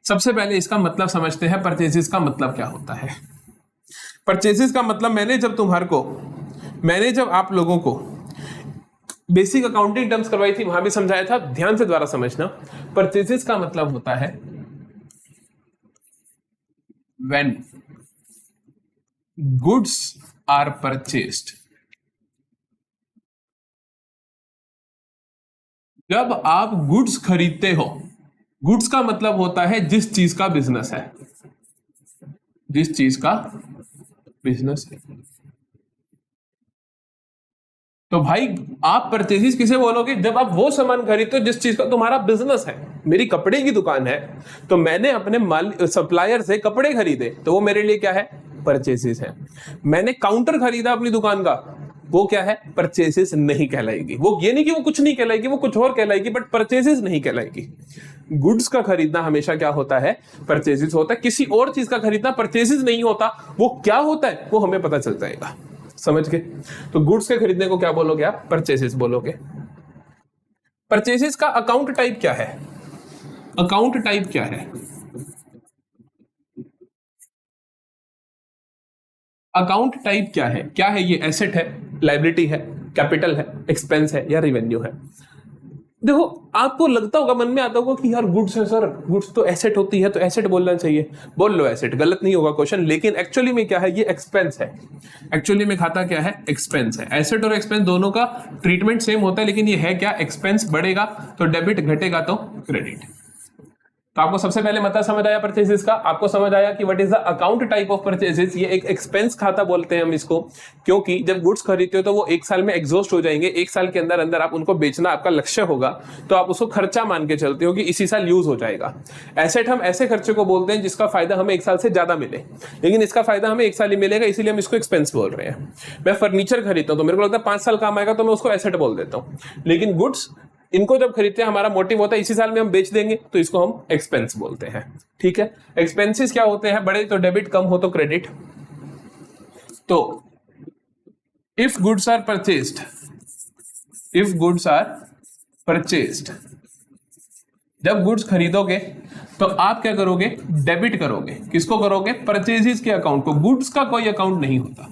सबसे पहले इसका मतलब समझते हैं, परचेसेस का मतलब क्या होता है। परचेसेस का मतलब मैंने जब आप लोगों को बेसिक अकाउंटिंग टर्म्स करवाई थी वहां भी समझाया था, ध्यान से द्वारा समझना। परचेसेस का मतलब होता है when goods are purchased, जब आप गुड्स खरीदते हो। गुड्स का मतलब होता है जिस चीज का बिजनेस है, जिस चीज का बिजनेस है। तो भाई आप परचेसेस किसे बोलोगे, जब आप वो सामान खरीदते हो जिस चीज का तुम्हारा बिजनेस है। मेरी कपड़े की दुकान है तो मैंने अपने माल सप्लायर से कपड़े खरीदे, तो वो मेरे लिए क्या है, परचेसेस है। मैंने काउंटर खरीदा अपनी दुकान का, वो क्या है, परचेसेस नहीं कहलाएगी। वो ये नहीं कि वो कुछ नहीं कहलाएगी, वो कुछ और कहलाएगी, बट परचेसेस नहीं कहलाएगी। गुड्स का खरीदना हमेशा क्या होता है, परचेसेस होता है। किसी और चीज का खरीदना परचेसेस नहीं होता। वो क्या होता है वो हमें पता चल जाएगा, समझ के। तो गुड्स के खरीदने को क्या बोलोगे आप, परचेसेस बोलोगे। परचेसेस का अकाउंट टाइप क्या है, अकाउंट टाइप क्या है, अकाउंट टाइप क्या है, क्या है ये, एसेट है, लायबिलिटी है, कैपिटल है, एक्सपेंस है या रेवेन्यू है। देखो आपको लगता होगा, मन में आता होगा कि यार गुड्स है सर, गुड्स तो एसेट होती है तो एसेट बोलना चाहिए, बोल लो एसेट, गलत नहीं होगा क्वेश्चन। लेकिन एक्चुअली में क्या है, ये एक्सपेंस है। एक्चुअली में खाता क्या है, एक्सपेंस है। एसेट और एक्सपेंस दोनों का ट्रीटमेंट सेम होता है, लेकिन ये है क्या, एक्सपेंस बढ़ेगा तो डेबिट, घटेगा तो क्रेडिट। तो आपको सबसे पहले मतलब समझ आया परचेसेस का, आपको समझ आया कि what is the account type of purchases. ये एक एक्सपेंस खाता बोलते हैं हम इसको, क्योंकि जब गुड्स खरीदते हो तो वो एक साल में एग्जॉस्ट हो जाएंगे, एक साल के अंदर अंदर आप उनको बेचना आपका लक्ष्य होगा, तो आप उसको खर्चा मान के चलते हो कि इसी साल यूज हो जाएगा। एसेट हम ऐसे खर्चे को बोलते हैं जिसका फायदा हमें एक साल से ज्यादा मिले, लेकिन इसका फायदा हमें एक साल ही मिलेगा, इसीलिए हम इसको एक्सपेंस बोल रहे हैं। मैं फर्नीचर खरीदता हूँ तो मेरे को लगता है 5 साल काम आएगा, तो मैं उसको एसेट बोल देता हूँ। लेकिन गुड्स, इनको जब खरीदते हैं हमारा मोटिव होता है इसी साल में हम बेच देंगे, तो इसको हम एक्सपेंस बोलते हैं। ठीक है। एक्सपेंसेस क्या होते हैं, बड़े तो डेबिट, कम हो तो क्रेडिट। तो if goods are purchased, if goods are purchased, जब गुड्स खरीदोगे तो आप क्या करोगे, डेबिट करोगे। किसको करोगे, परचेजेस के अकाउंट को। गुड्स का कोई अकाउंट नहीं होता,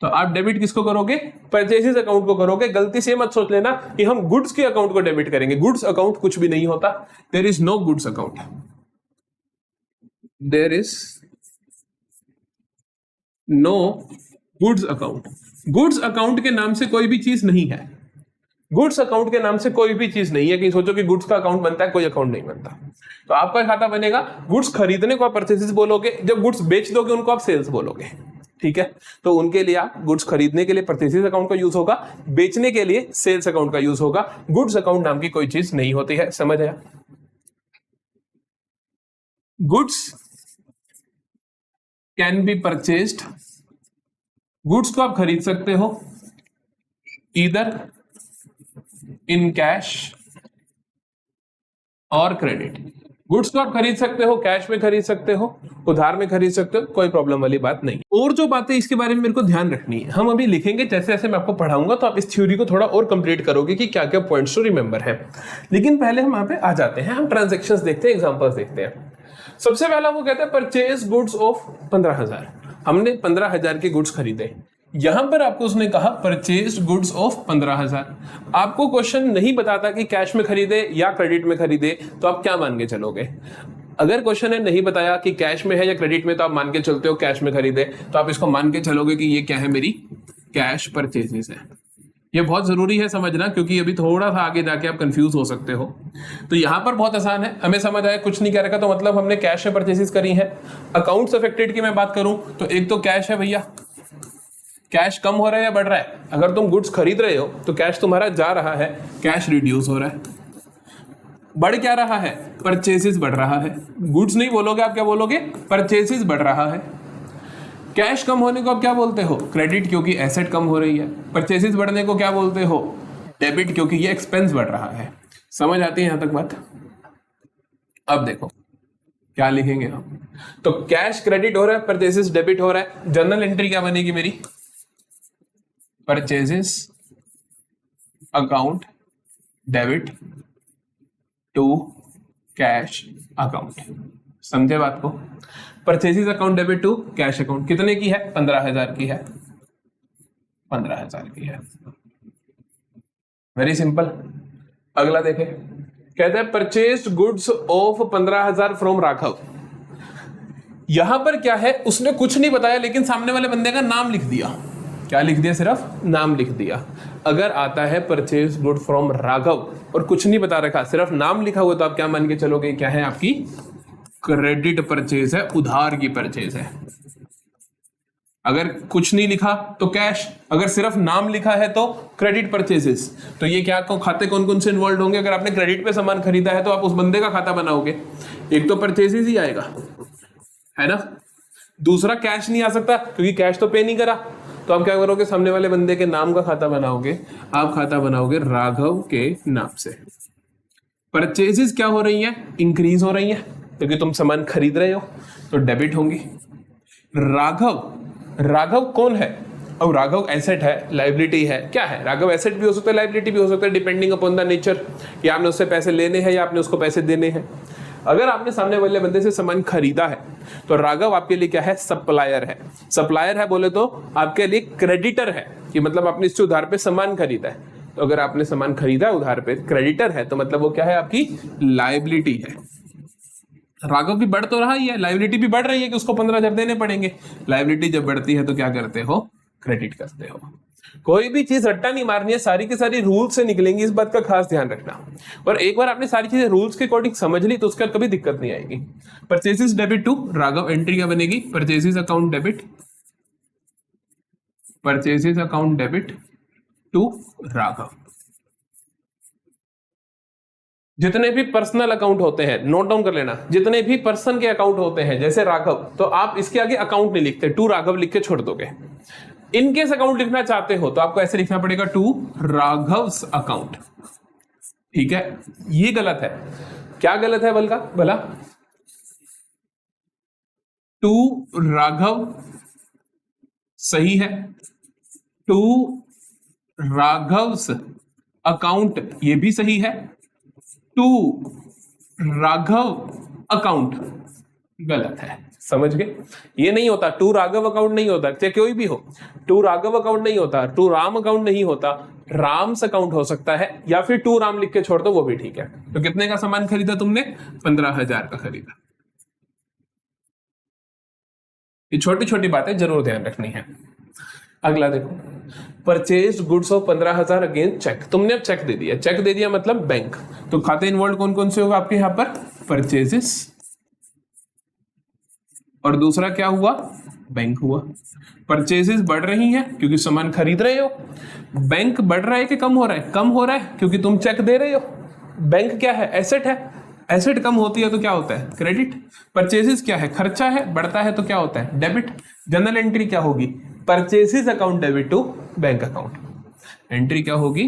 तो आप डेबिट किसको करोगे? परचेसेस अकाउंट को करोगे। गलती से मत सोच लेना कि हम गुड्स के अकाउंट को डेबिट करेंगे। गुड्स अकाउंट कुछ भी नहीं होता। There is no goods account, there is no goods account. Goods account के नाम से कोई भी चीज नहीं है। गुड्स अकाउंट के नाम से कोई भी चीज नहीं है कि सोचो कि गुड्स का अकाउंट बनता है, कोई अकाउंट नहीं बनता। तो आपका खाता बनेगा, गुड्स खरीदने को आप परचेसेस बोलोगे, जब गुड्स बेच दोगे उनको आप सेल्स बोलोगे। ठीक है, तो उनके लिए आप गुड्स खरीदने के लिए परचेसेस अकाउंट का यूज होगा, बेचने के लिए सेल्स अकाउंट का यूज होगा। गुड्स अकाउंट नाम की कोई चीज नहीं होती है। समझ आया? Goods can B purchased, goods को आप खरीद सकते हो ईदर इन कैश और क्रेडिट। गुड्स को आप खरीद सकते हो, कैश में खरीद सकते हो, उधार में खरीद सकते हो, कोई प्रॉब्लम वाली बात नहीं। और जो बातें इसके बारे में मेरे को ध्यान रखनी है, हम अभी लिखेंगे जैसे जैसे मैं आपको पढ़ाऊंगा, तो आप इस थ्योरी को थोड़ा और कंप्लीट करोगे कि क्या क्या पॉइंट्स टू रिमेंबर है। लेकिन पहले हम यहाँ पे आ जाते हैं, हम ट्रांजेक्शंस देखते हैं, एग्जांपल्स देखते हैं। सबसे पहला वो कहता है परचेज गुड्स ऑफ 15,000। हमने 15,000 के गुड्स खरीदे। यहां पर आपको उसने कहा परचेज गुड्स ऑफ 15,000। आपको क्वेश्चन नहीं बताता कि कैश में खरीदे या क्रेडिट में खरीदे, तो आप क्या मान के चलोगे? अगर क्वेश्चन है नहीं बताया कि कैश में है या क्रेडिट में, तो आप मान के चलते हो कैश में खरीदे, तो आप इसको मान के चलोगे कि ये क्या है, मेरी कैश परचेजेस है। ये बहुत जरूरी है समझना, क्योंकि अभी थोड़ा सा आगे जाके आप कंफ्यूज हो सकते हो। तो यहाँ पर बहुत आसान है, हमें समझ आया कुछ नहीं कह रखा, तो मतलब हमने कैश में परचेसेस करी है। अकाउंट्स अफेक्टेड की मैं बात करूं तो एक तो कैश है भैया, कैश कम हो रहा है या बढ़ रहा है? अगर तुम गुड्स खरीद रहे हो तो कैश तुम्हारा जा रहा है, कैश रिड्यूस हो रहा है। बढ़ क्या रहा है? परचेसेस बढ़ रहा है। गुड्स नहीं बोलोगे आप, क्या बोलोगे? परचेसेस बढ़ रहा है। कैश कम होने को आप क्या बोलते हो? क्रेडिट, क्योंकि एसेट कम हो रही है। परचेसेस बढ़ने को क्या बोलते हो? डेबिट, क्योंकि ये एक्सपेंस बढ़ रहा है। समझ आती है यहां तक बात? अब देखो क्या लिखेंगे हम। तो कैश क्रेडिट हो रहा है, परचेसेस डेबिट हो रहा है। जर्नल एंट्री क्या बनेगी मेरी? Purchases account debit to cash account. समझे बात को? Purchases account debit to cash account कितने की है? 15,000 की है। 15,000 की है। Very simple. अगला देखें, कहते हैं purchased goods of 15,000 from Raghav. यहां पर क्या है, उसने कुछ नहीं बताया, लेकिन सामने वाले बंदे का नाम लिख दिया। क्या लिख दिया? सिर्फ नाम लिख दिया। अगर आता है परचेज गुड फ्रॉम राघव और कुछ नहीं बता रखा, सिर्फ नाम लिखा हुआ, तो आप क्या मान के चलोगे? क्या है आपकी? क्रेडिट परचेज है, उधार की परचेज है। अगर कुछ नहीं लिखा तो कैश, अगर सिर्फ नाम लिखा है तो क्रेडिट परचेजेस। तो ये क्या खाते कौन कौन से इन्वॉल्व होंगे? अगर आपने क्रेडिट पे सामान खरीदा है तो आप उस बंदे का खाता बनाओगे, एक तो परचेजेस ही आएगा, है ना। दूसरा कैश नहीं आ सकता क्योंकि कैश तो पे नहीं करा, तो आप क्या करोगे? सामने वाले बंदे के नाम का खाता बनाओगे। आप खाता बनाओगे राघव के नाम से। परचेजेस क्या हो रही हैं? इंक्रीज हो रही हैं, क्योंकि तुम सामान खरीद रहे हो, तो डेबिट होंगी। राघव, राघव कौन है? अब राघव एसेट है, लाइबिलिटी है, क्या है? राघव एसेट भी हो सकता है, लाइबिलिटी भी हो सकता है, डिपेंडिंग अपॉन द नेचर, कि आपने उससे पैसे लेने हैं या आपने उसको पैसे देने हैं। अगर आपने सामने वाले बंदे से सामान खरीदा है तो राघव आपके लिए क्या है? सप्लायर है। सप्लायर है बोले तो आपके लिए क्रेडिटर है, कि मतलब आपने इससे उधार पे सामान खरीदा है। तो अगर आपने सामान खरीदा है उधार पे, क्रेडिटर है, तो मतलब वो क्या है? आपकी लाइबिलिटी है। राघव भी बढ़ तो रहा ही है, लाइबिलिटी भी बढ़ रही है कि उसको 15,000 देने पड़ेंगे। लाइबिलिटी जब बढ़ती है तो क्या करते हो? क्रेडिट करते हो। कोई भी चीज रट्टा नहीं मारनी है, सारी की सारी रूल्स से निकलेंगी, इस बात का खास ध्यान रखना। और एक बार आपने सारी चीजें रूल्स के अकॉर्डिंग समझ ली तो उसका कभी दिक्कत नहीं आएगी। Purchases debit to Raghav, entry क्या बनेगी? Purchases account debit, purchases account debit to Raghav. जितने भी पर्सनल अकाउंट होते हैं, नोट डाउन कर लेना, जितने भी पर्सन के अकाउंट होते हैं जैसे राघव, तो आप इसके आगे अकाउंट नहीं लिखते, टू राघव लिख के छोड़ दोगे। इनकेस अकाउंट लिखना चाहते हो तो आपको ऐसे लिखना पड़ेगा, टू राघव्स अकाउंट। ठीक है, ये गलत है। क्या गलत है बल्कि भला? टू राघव सही है, टू राघव्स अकाउंट ये भी सही है, टू राघव अकाउंट गलत है। समझ गए? ये नहीं होता टू राघव अकाउंट नहीं होता, चाहे कोई भी हो, टू राघव अकाउंट नहीं होता, टू राम अकाउंट नहीं होता, राम्स अकाउंट हो सकता है, या फिर टू राम लिख के छोड़ दो वो भी ठीक है। तो कितने का सामान खरीदा तुमने? 15,000 का खरीदा। ये छोटी छोटी बातें जरूर ध्यान रखनी है। अगला देखो, purchase goods of 15,000 against cheque. तुमने अब चेक दे दिया, चेक दे दिया मतलब बैंक। तो खाते इन्वॉल्व कौन कौन से होगा आपके यहाँ पर? परचेजेस, और दूसरा क्या हुआ? बैंक हुआ। परचेजेस बढ़ रही हैं क्योंकि सामान खरीद रहे हो। बैंक बढ़ रहा है कि कम हो रहा है? कम हो रहा है क्योंकि तुम चेक दे रहे हो। बैंक क्या है? एसेट है। एसेट कम होती है तो क्या होता है? क्रेडिट। परचेजेस क्या है? खर्चा है, बढ़ता है तो क्या होता है? डेबिट। जनरल एंट्री क्या होगी? Purchases account debit to bank account. Entry क्या होगी?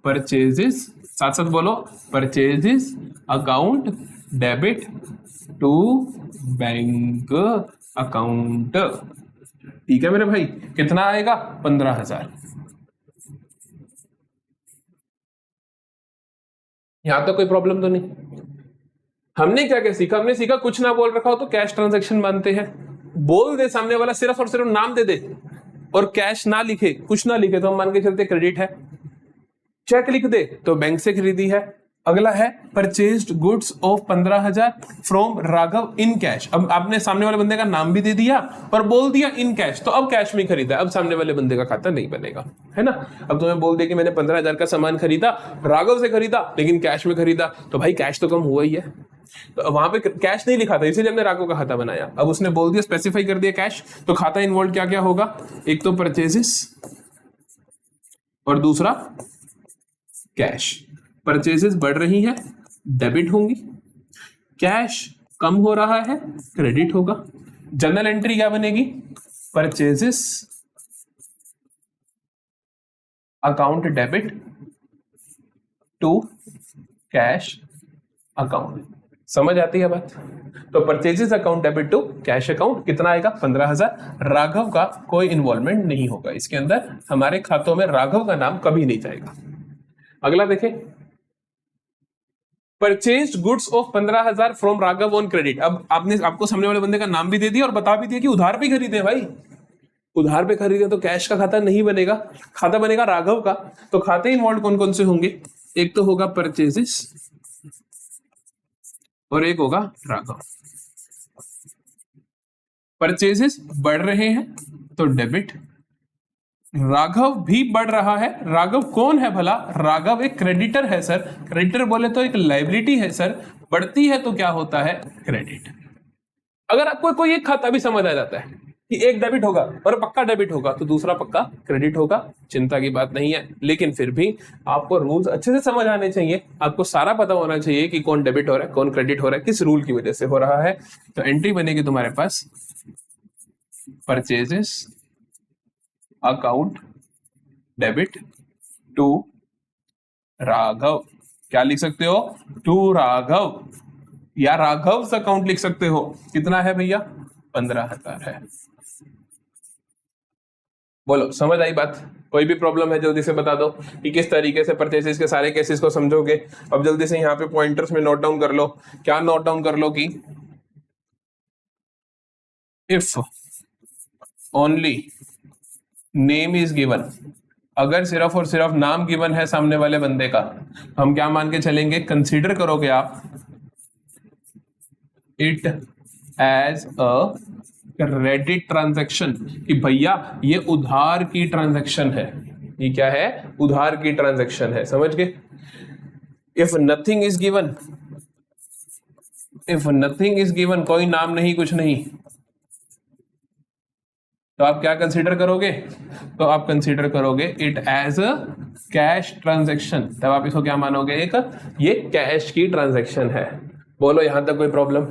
परचेजेस, साथ साथ बोलो, purchases account debit to bank account. ठीक है मेरे भाई, कितना आएगा? 15,000। यहां तक कोई प्रॉब्लम तो नहीं? हमने क्या क्या सीखा? हमने सीखा कुछ ना बोल रखा हो तो कैश ट्रांजैक्शन मानते हैं। बोल दे सामने वाला, सिर्फ और सिर्फ नाम दे दे और कैश ना लिखे, कुछ ना लिखे, तो हम मान के चलते क्रेडिट है। चेक लिख दे तो बैंक से खरीदी है। अगला है purchased goods of 15,000 from Raghav in cash. अब आपने सामने वाले बंदे का नाम भी दे दिया और बोल दिया इन कैश, तो अब कैश में खरीदा, अब सामने वाले बंदे का खाता नहीं बनेगा, है ना। अब तुम्हें बोल दे कि मैंने 15,000 का सामान खरीदा, राघव से खरीदा, लेकिन कैश में खरीदा, तो भाई कैश तो कम हुआ ही है, तो वहां पे कैश नहीं लिखा था, इसीलिए हमने राघव का खाता बनाया। अब उसने बोल दिया, स्पेसिफाई कर दिया कैश, तो खाता इन्वॉल्व क्या क्या होगा? एक तो परचेजेस और दूसरा कैश। परचेजेस बढ़ रही है, डेबिट होंगी, कैश कम हो रहा है, क्रेडिट होगा। जनरल एंट्री क्या बनेगी? Purchases account debit to cash account. समझ आती है बात? तो purchases account debit to cash account कितना आएगा? 15,000। राघव का कोई इन्वॉल्वमेंट नहीं होगा इसके अंदर, हमारे खातों में राघव का नाम कभी नहीं जाएगा। अगला देखें, purchased goods of 15,000 from Raghav on credit. अब आपने आपको सामने वाले बंदे का नाम भी दे दिया और बता भी दिया कि उधार पे खरीदे भाई, उधार पे खरीदे तो कैश का खाता नहीं बनेगा, खाता बनेगा राघव का। तो खाते इन्वॉल्व कौन कौन से होंगे? एक तो होगा परचेजेस और एक होगा राघव। परचेजेस बढ़ रहे हैं तो डेबिट, राघव भी बढ़ रहा है। राघव कौन है भला? राघव एक क्रेडिटर है सर, क्रेडिटर बोले तो एक लाइबिलिटी है सर, बढ़ती है तो क्या होता है? क्रेडिट। अगर आपको कोई एक खाता भी समझ आ जाता है कि एक डेबिट होगा और पक्का डेबिट होगा तो दूसरा पक्का क्रेडिट होगा, चिंता की बात नहीं है। लेकिन फिर भी आपको रूल्स अच्छे से समझ आने चाहिए, आपको सारा पता होना चाहिए कि कौन डेबिट हो रहा है, कौन क्रेडिट हो रहा है, किस रूल की वजह से हो रहा है। तो एंट्री बनेगी तुम्हारे पास purchases account debit to Raghav. क्या लिख सकते हो? टू राघव, या राघव अकाउंट लिख सकते हो। कितना है भैया? 15,000 है। बोलो समझ आई बात? कोई भी प्रॉब्लम है जल्दी से बता दो कि किस तरीके से परचेसेस के सारे केसेस को समझोगे। अब जल्दी से यहाँ पे पॉइंटर्स में नोट डाउन कर लो। क्या नोट डाउन कर लो कि if only name is given, अगर सिर्फ और सिर्फ नाम गिवन है सामने वाले बंदे का, हम क्या मान के चलेंगे? कंसीडर करोगे आप it as a credit transaction, कि भैया ये उधार की ट्रांजैक्शन है। ये क्या है? उधार की ट्रांजैक्शन है, समझ गए? If nothing is given, if nothing is given, कोई नाम नहीं, कुछ नहीं, तो आप क्या कंसीडर करोगे? तो आप कंसीडर करोगे it as a cash transaction. तब आप इसको क्या मानोगे? एक ये कैश की ट्रांजैक्शन है। बोलो यहां तक कोई प्रॉब्लम?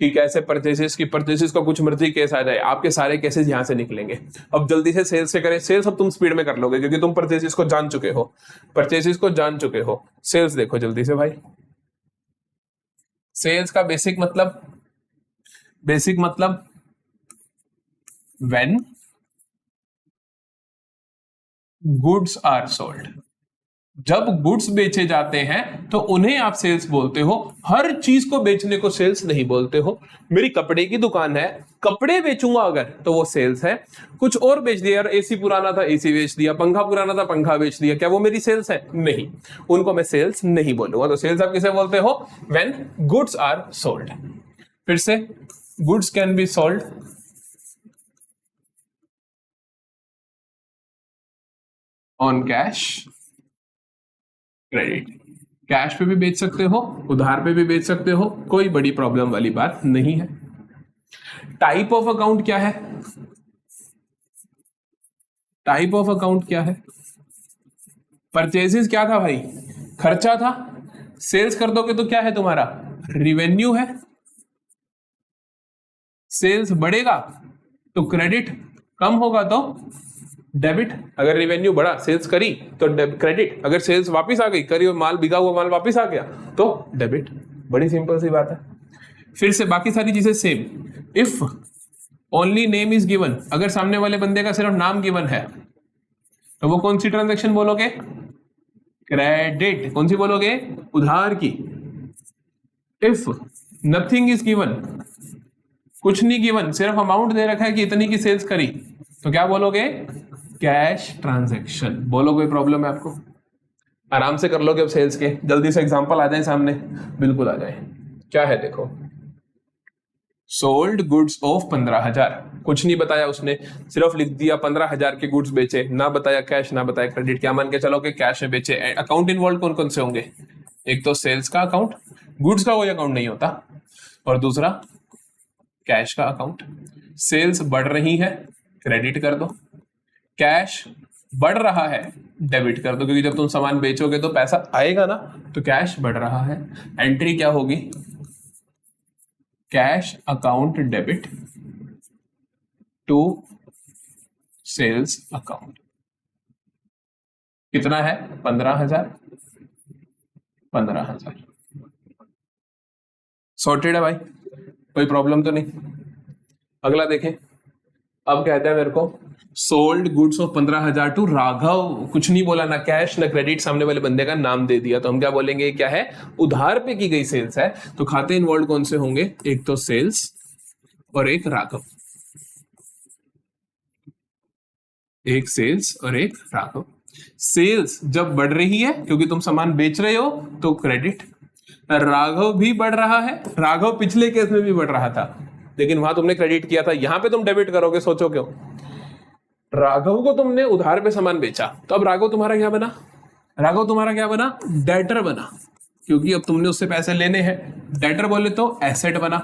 कि कैसे परचेसेस की, परचेसेस का कुछ मर्जी केस आ जाए, आपके सारे केसेस यहां से निकलेंगे। अब जल्दी से सेल्स से करें। सेल्स अब तुम स्पीड में कर लोगे क्योंकि तुम परचेसेस को जान चुके हो, परचेसेस को जान चुके हो। सेल्स देखो जल्दी से भाई। सेल्स का बेसिक मतलब, बेसिक मतलब when goods are sold, जब गुड्स बेचे जाते हैं तो उन्हें आप सेल्स बोलते हो, हर चीज को बेचने को सेल्स नहीं बोलते हो। मेरी कपड़े की दुकान है, कपड़े बेचूंगा अगर तो वो सेल्स है। कुछ और बेच दिया यार, एसी पुराना था एसी बेच दिया, पंखा पुराना था पंखा बेच दिया, क्या वो मेरी सेल्स है? नहीं, उनको मैं सेल्स नहीं बोलूंगा। तो सेल्स आप किसे बोलते हो? When goods are sold. फिर से, goods can be sold on cash, credit. Cash पे भी बेच सकते हो, उधार पे भी बेच सकते हो, कोई बड़ी प्रॉब्लम वाली बात नहीं है। टाइप ऑफ अकाउंट क्या है? टाइप ऑफ अकाउंट क्या है? परचेजेस क्या था भाई? खर्चा था। सेल्स कर दोगे तो क्या है तुम्हारा? रिवेन्यू है। सेल्स बढ़ेगा तो क्रेडिट, कम होगा तो डेबिट। अगर रिवेन्यू बढ़ा, सेल्स करी तो क्रेडिट, अगर सेल्स वापस आ गई, करी माल बिका हुआ माल वापस आ गया तो डेबिट। बड़ी सिंपल सी बात है। फिर से बाकी सारी चीजें same. If only name is given, अगर सामने वाले बंदे का सिर्फ नाम गिवन है तो वो कौन सी ट्रांजैक्शन बोलोगे? क्रेडिट। कौन सी बोलोगे? उधार की। इफ नथिंग इज गिवन, कुछ नहीं गिवन, सिर्फ अमाउंट दे रखा है कि इतनी की सेल्स करी, तो क्या बोलोगे? Cash transaction. बोलो, कोई प्रॉब्लम है आपको? आराम से कर लोगे अब सेल्स के। जल्दी से एग्जांपल आ जाए सामने, बिल्कुल आ जाए। क्या है देखो, सोल्ड गुड्स ऑफ 15,000, कुछ नहीं बताया उसने, सिर्फ लिख दिया 15,000 के गुड्स बेचे, ना बताया कैश ना बताया क्रेडिट। क्या मान के चलो कि कैश में बेचे। अकाउंट इन्वॉल्व कौन कौन से होंगे? एक तो सेल्स का अकाउंट, गुड्स का कोई अकाउंट नहीं होता, और दूसरा कैश का अकाउंट। सेल्स बढ़ रही है, क्रेडिट कर दो। कैश बढ़ रहा है, डेबिट कर दो, क्योंकि जब तुम सामान बेचोगे तो पैसा आएगा ना, तो कैश बढ़ रहा है। एंट्री क्या होगी? Cash account debit to sales account. कितना है? 15,000। 15,000 सॉर्टेड है भाई, कोई प्रॉब्लम तो नहीं। अगला देखें। अब कहते हैं मेरे को sold goods of 15,000 to Raghav, कुछ नहीं बोला, ना कैश ना क्रेडिट, सामने वाले बंदे का नाम दे दिया, तो हम क्या बोलेंगे? क्या है? उधार पे की गई सेल्स है। तो खाते इन्वॉल्व कौन से होंगे? एक तो सेल्स और एक राघव। एक सेल्स और एक राघव। सेल्स जब बढ़ रही है क्योंकि तुम सामान बेच रहे हो तो क्रेडिट। राघव भी बढ़ रहा है, राघव पिछले केस में भी बढ़ रहा था लेकिन वहां तुमने क्रेडिट किया था, यहां पे तुम डेबिट करोगे। सोचो क्यों? राघव को तुमने उधार पे सामान बेचा, तो अब राघव तुम्हारा क्या बना? राघव तुम्हारा क्या बना? डेटर बना, क्योंकि अब तुमने उससे पैसे लेने हैं। डेटर बोले तो एसेट बना,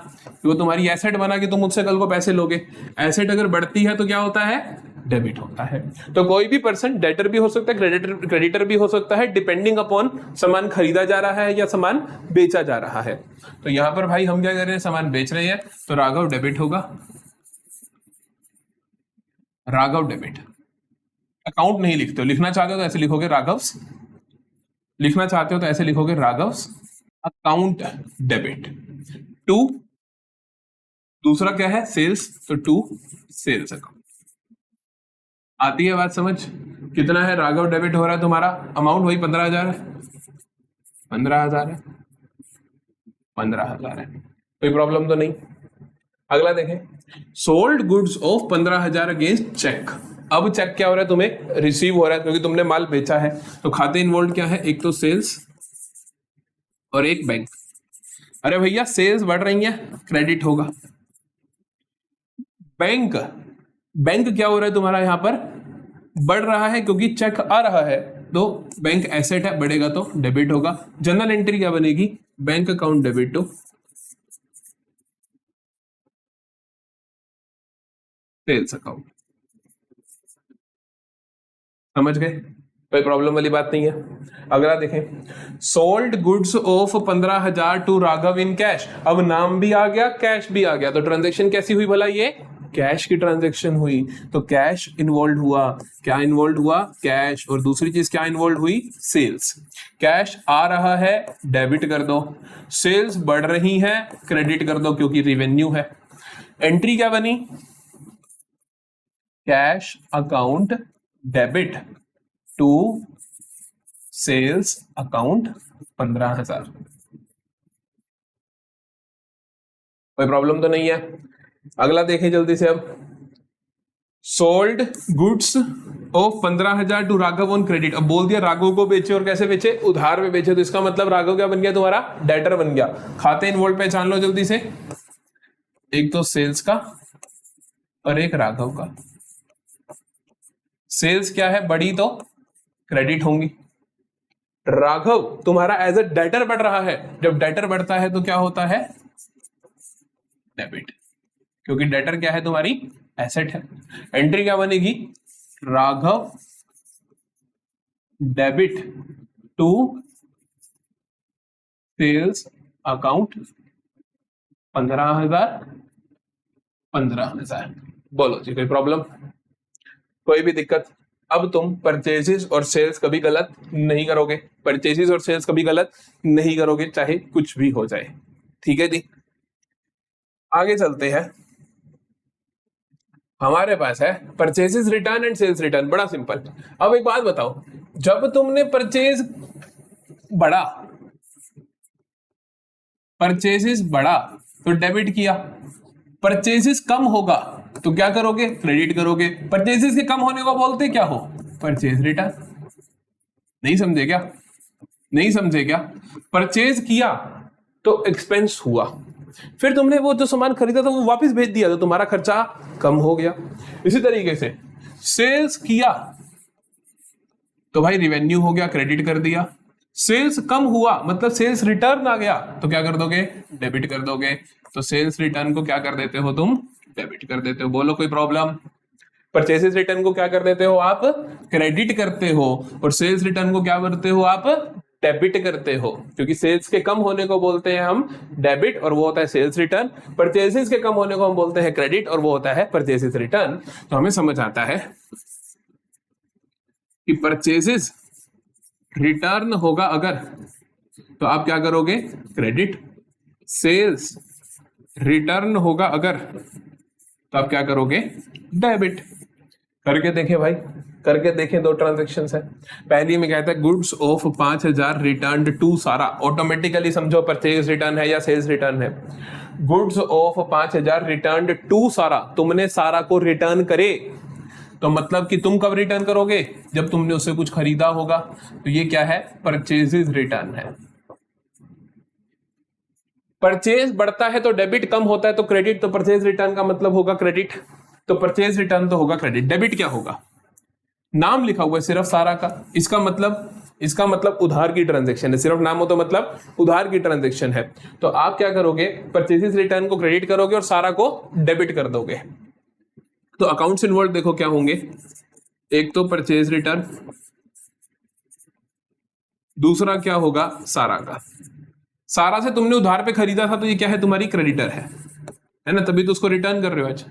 वो तुम्हारी एसेट बना कि तुम मुझसे कल को पैसे लोगे। एसेट अगर बढ़ती है तो क्या होता है? डेबिट होता है। तो कोई भी पर्सन डेटर भी हो सकता है, क्रेडिटर भी हो सकता है, डिपेंडिंग अपॉन सामान खरीदा जा रहा है या सामान बेचा जा रहा है। तो यहां पर भाई हम क्या कर रहे हैं? सामान बेच रहे हैं, तो राघव डेबिट होगा। राघव डेबिट। अकाउंट नहीं लिखते हो, लिखना चाहते हो तो ऐसे लिखोगे राघव्स, लिखना चाहते हो तो ऐसे लिखोगे राघव्स अकाउंट डेबिट टू, दूसरा क्या है? सेल्स, तो टू सेल्स अकाउंट। आती है बात समझ? कितना है? राघव डेबिट हो रहा है तुम्हारा, अमाउंट वही 15,000 है, 15,000 है, 15,000 है, कोई प्रॉब्लम तो नहीं। अगला देखें। Sold goods of 15,000 against cheque. अब चेक क्या हो रहा है? तुम्हें रिसीव हो रहा है क्योंकि तुमने माल बेचा है। तो खाते इन्वॉल्व क्या है? एक तो सेल्स और एक बैंक। अरे भैया सेल्स बढ़ रही है, क्रेडिट होगा। बैंक, बैंक क्या हो रहा है तुम्हारा? यहां पर बढ़ रहा है क्योंकि चेक आ रहा है, तो बैंक एसेट है, बढ़ेगा तो डेबिट होगा। जनरल एंट्री क्या बनेगी? Bank account debit to sales account. समझ गए? कोई प्रॉब्लम वाली बात नहीं है। अगला देखें। Sold goods of 15,000 to Raghav in cash. अब नाम भी आ गया, कैश भी आ गया, तो ट्रांजैक्शन कैसी हुई भला? ये कैश की ट्रांजैक्शन हुई। तो कैश इन्वॉल्व हुआ। क्या इन्वॉल्व हुआ? कैश। और दूसरी चीज क्या इन्वॉल्व हुई? सेल्स। कैश आ रहा है, डेबिट कर दो। सेल्स बढ़ रही है, क्रेडिट कर दो क्योंकि रिवेन्यू है। एंट्री क्या बनी? Cash account debit to sales account 15,000। कोई प्रॉब्लम तो नहीं है। अगला देखें जल्दी से अब। Sold goods of 15,000 to Raghav on credit. अब बोल दिया राघव को बेचे, और कैसे बेचे? उधार में बेचे। तो इसका मतलब राघव क्या बन गया? तुम्हारा डेटर बन गया। खाते इन्वॉल्व पहचान लो जल्दी से। एक तो सेल्स का और एक राघव का। सेल्स क्या है? बड़ी तो क्रेडिट होंगी। राघव तुम्हारा एज अ डेटर बढ़ रहा है। जब डेटर बढ़ता है तो क्या होता है? डेबिट, क्योंकि डेटर क्या है? तुम्हारी एसेट है। एंट्री क्या बनेगी? Raghav debit to sales account 15,000। बोलो जी, कोई प्रॉब्लम? कोई भी दिक्कत? अब तुम परचेजेस और सेल्स कभी गलत नहीं करोगे। परचेजेस और सेल्स कभी गलत नहीं करोगे, चाहे कुछ भी हो जाए। ठीक है जी, आगे चलते हैं। हमारे पास है purchases return and sales return. बड़ा सिंपल। अब एक बात बताओ, जब तुमने परचेजेस बढ़ा तो डेबिट किया। परचेजेस कम होगा तो क्या करोगे? क्रेडिट करोगे। परचेजेस के कम होने को बोलते क्या हो? Purchase return. नहीं समझे क्या? नहीं समझे क्या? परचेज किया तो एक्सपेंस हुआ, फिर तुमने वो जो सामान खरीदा था वो वापस भेज दिया तो तुम्हारा खर्चा कम हो गया। इसी तरीके से सेल्स किया तो भाई रिवेन्यू हो गया, क्रेडिट कर दिया। सेल्स कम हुआ मतलब सेल्स रिटर्न आ गया तो क्या कर दोगे? डेबिट कर दोगे। तो सेल्स रिटर्न को क्या कर देते हो तुम? डेबिट कर देते हो। बोलो कोई प्रॉब्लम? परचेसेस रिटर्न को क्या कर देते हो आप? क्रेडिट करते हो। और सेल्स रिटर्न को क्या करते हो आप? डेबिट करते हो, क्योंकि सेल्स के कम होने को बोलते हैं हम डेबिट, और वो होता है सेल्स रिटर्न। परचेसेस के कम होने को हम बोलते हैं क्रेडिट, और वो होता है परचेसेस रिटर्न। तो हमें समझ आता है कि परचेसेस रिटर्न होगा अगर, तो आप क्या करोगे? क्रेडिट। सेल्स रिटर्न होगा अगर, तो आप क्या करोगे? डेबिट। करके देखें भाई, करके देखें। दो ट्रांजेक्शन है। पहली में कहता है गुड्स ऑफ 5,000 रिटर्न टू सारा। ऑटोमेटिकली समझो परचेज रिटर्न है या सेल्स रिटर्न है। गुड्स ऑफ 5,000 रिटर्न टू सारा, तुमने सारा को रिटर्न करे, तो मतलब कि तुम कब रिटर्न करोगे? जब तुमने उससे कुछ खरीदा होगा। तो ये क्या है? परचेजेस रिटर्न है। परचेज बढ़ता है तो डेबिट, कम होता है तो क्रेडिट। तो परचेज रिटर्न का मतलब होगा क्रेडिट, तो परचेज रिटर्न तो होगा क्रेडिट। डेबिट क्या होगा? नाम लिखा हुआ है सिर्फ सारा का, इसका मतलब उधार की ट्रांजैक्शन है। सिर्फ नाम हो तो मतलब उधार की ट्रांजैक्शन है। तो आप क्या करोगे? परचेजेस रिटर्न को क्रेडिट करोगे और सारा को डेबिट कर दोगे। तो अकाउंट्स इन्वॉल्व देखो क्या होंगे। एक तो परचेज रिटर्न, दूसरा क्या होगा? सारा का। सारा से तुमने उधार पे खरीदा था तो ये क्या है? तुम्हारी क्रेडिटर है ना, तभी तो उसको रिटर्न कर रहे हो आज।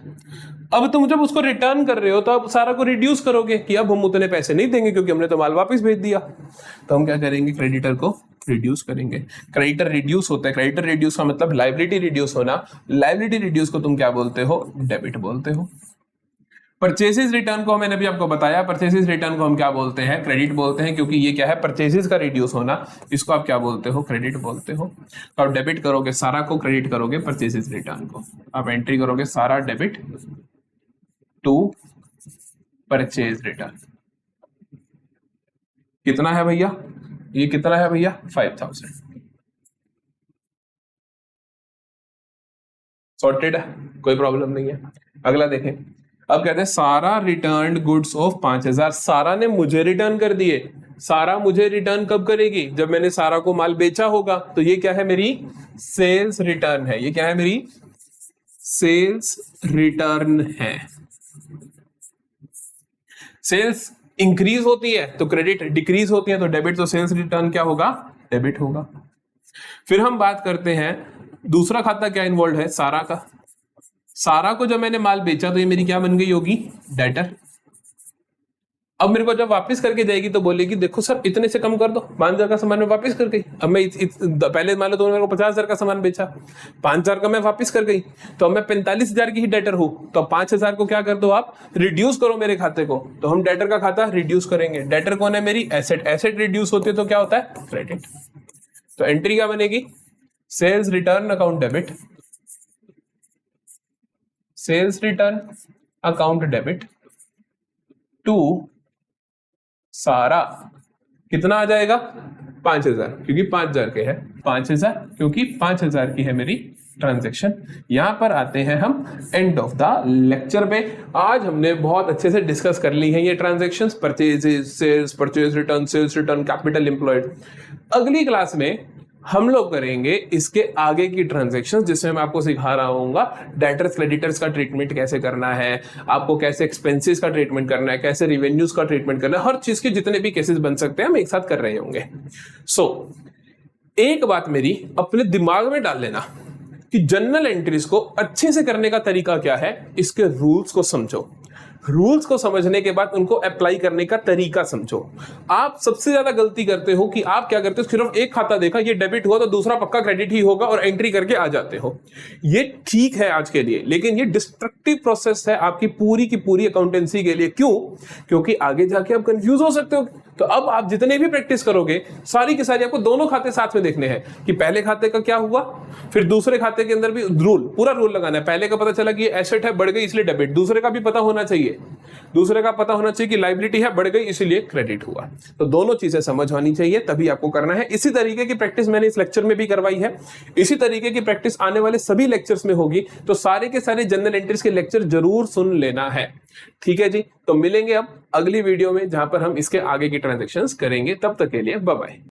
अब तुम जब उसको रिटर्न कर रहे हो तो अब सारा को रिड्यूस करोगे कि अब हम उतने पैसे नहीं देंगे क्योंकि हमने तो माल वापस भेज दिया। तो हम क्या करेंगे? क्रेडिटर को रिड्यूस करेंगे। क्रेडिटर रिड्यूस होता है। क्रेडिटर रिड्यूस का मतलब लायबिलिटी रिड्यूस होना। लायबिलिटी रिड्यूस को तुम क्या बोलते हो? डेबिट बोलते हो। परचेसेस रिटर्न को मैंने भी आपको बताया, परचेसेस रिटर्न को हम क्या बोलते हैं? क्रेडिट बोलते हैं, क्योंकि ये क्या है? परचेसेस का रिड्यूस होना। इसको आप क्या बोलते हो? क्रेडिट बोलते हो। तो आप डेबिट करोगे सारा को, क्रेडिट करोगे परचेसेस रिटर्न को। आप एंट्री करोगे सारा डेबिट टू परचेज रिटर्न। कितना है भैया? ये कितना है भैया? 5,000। सॉर्टेड है, कोई प्रॉब्लम नहीं है। अगला देखें। अब कहते हैं सारा रिटर्न गुड्स ऑफ 5,000। सारा ने मुझे रिटर्न कर दिए। सारा मुझे रिटर्न कब करेगी? जब मैंने सारा को माल बेचा होगा। तो ये क्या है? मेरी सेल्स रिटर्न है। ये क्या है? मेरी सेल्स रिटर्न है। सेल्स इंक्रीज होती है तो क्रेडिट, डिक्रीज होती है तो डेबिट। तो सेल्स रिटर्न क्या होगा? डेबिट होगा। फिर हम बात करते हैं दूसरा खाता क्या इन्वॉल्व है? सारा का। सारा को जब मैंने माल बेचा तो ये मेरी क्या बन गई होगी? डेटर। अब मेरे को जब वापस करके जाएगी तो बोलेगी देखो सर इतने से कम कर दो, 5,000 का सामान मैं वापस कर गई। अब मैं पहले मान लो तुमने मेरे को 50,000 का सामान बेचा, 5,000 का मैं वापस कर गई, तो अब मैं 45,000 की ही डेटर हूं, तो 5,000 को क्या कर दो आप, रिड्यूस करो मेरे खाते को। तो हम डेटर का खाता रिड्यूस करेंगे। डेटर कौन है, मेरी एसेट। एसेट रिड्यूस होती है तो क्या होता है, क्रेडिट। तो एंट्री क्या बनेगी, sales return account debit, sales return account debit to सारा। कितना आ जाएगा, 5,000, क्योंकि 5,000 के है, 5,000 क्योंकि 5,000 की है मेरी ट्रांजैक्शन। यहां पर आते हैं हम एंड ऑफ द लेक्चर पे। आज हमने बहुत अच्छे से डिस्कस कर ली है ये transactions, purchases, sales, purchase return, sales return, capital employed. अगली क्लास में हम लोग करेंगे इसके आगे की ट्रांजैक्शंस, जिसमें मैं आपको सिखा रहा हूँगा डेटर्स क्रेडिटर्स का ट्रीटमेंट कैसे करना है, आपको कैसे एक्सपेंसेस का ट्रीटमेंट करना है, कैसे रिवेन्यूज का ट्रीटमेंट करना है, हर चीज के जितने भी केसेस बन सकते हैं हम एक साथ कर रहे होंगे। एक बात मेरी अपने दिमाग में डाल लेना कि जर्नल एंट्रीज को अच्छे से करने का तरीका क्या है, इसके रूल्स को समझो। रूल्स को समझने के बाद उनको अप्लाई करने का तरीका समझो। आप सबसे ज्यादा गलती करते हो कि आप क्या करते हो, सिर्फ एक खाता देखा, ये डेबिट हुआ तो दूसरा पक्का क्रेडिट ही होगा और एंट्री करके आ जाते हो। ये ठीक है आज के लिए, लेकिन ये डिस्ट्रक्टिव प्रोसेस है आपकी पूरी की पूरी अकाउंटेंसी के लिए। क्यों? क्योंकि आगे जाके आप कंफ्यूज हो सकते हो। तो अब आप जितने भी प्रैक्टिस करोगे सारी की सारी आपको दोनों खाते साथ में देखने हैं कि पहले खाते का क्या हुआ, फिर दूसरे खाते के अंदर भी पूरा रूल लगाना है। पहले का पता चला कि एसेट है, बढ़ गई इसलिए डेबिट, दूसरे का भी पता होना चाहिए, दूसरे का पता होना चाहिए कि लायबिलिटी है, बढ़ गई इसलिए क्रेडिट हुआ। तो दोनों चीजें समझ आनी चाहिए, तभी आपको करना है। इसी तरीके की प्रैक्टिस मैंने इस लेक्चर में भी करवाई है, इसी तरीके की प्रैक्टिस आने वाले सभी लेक्चर्स में होगी। तो सारे के सारे जर्नल एंट्रीज के लेक्चर जरूर सुन लेना है, ठीक है जी। तो मिलेंगे अब अगली वीडियो में जहां पर हम इसके आगे की ट्रांजैक्शंस करेंगे। तब तक के लिए बाय बाय।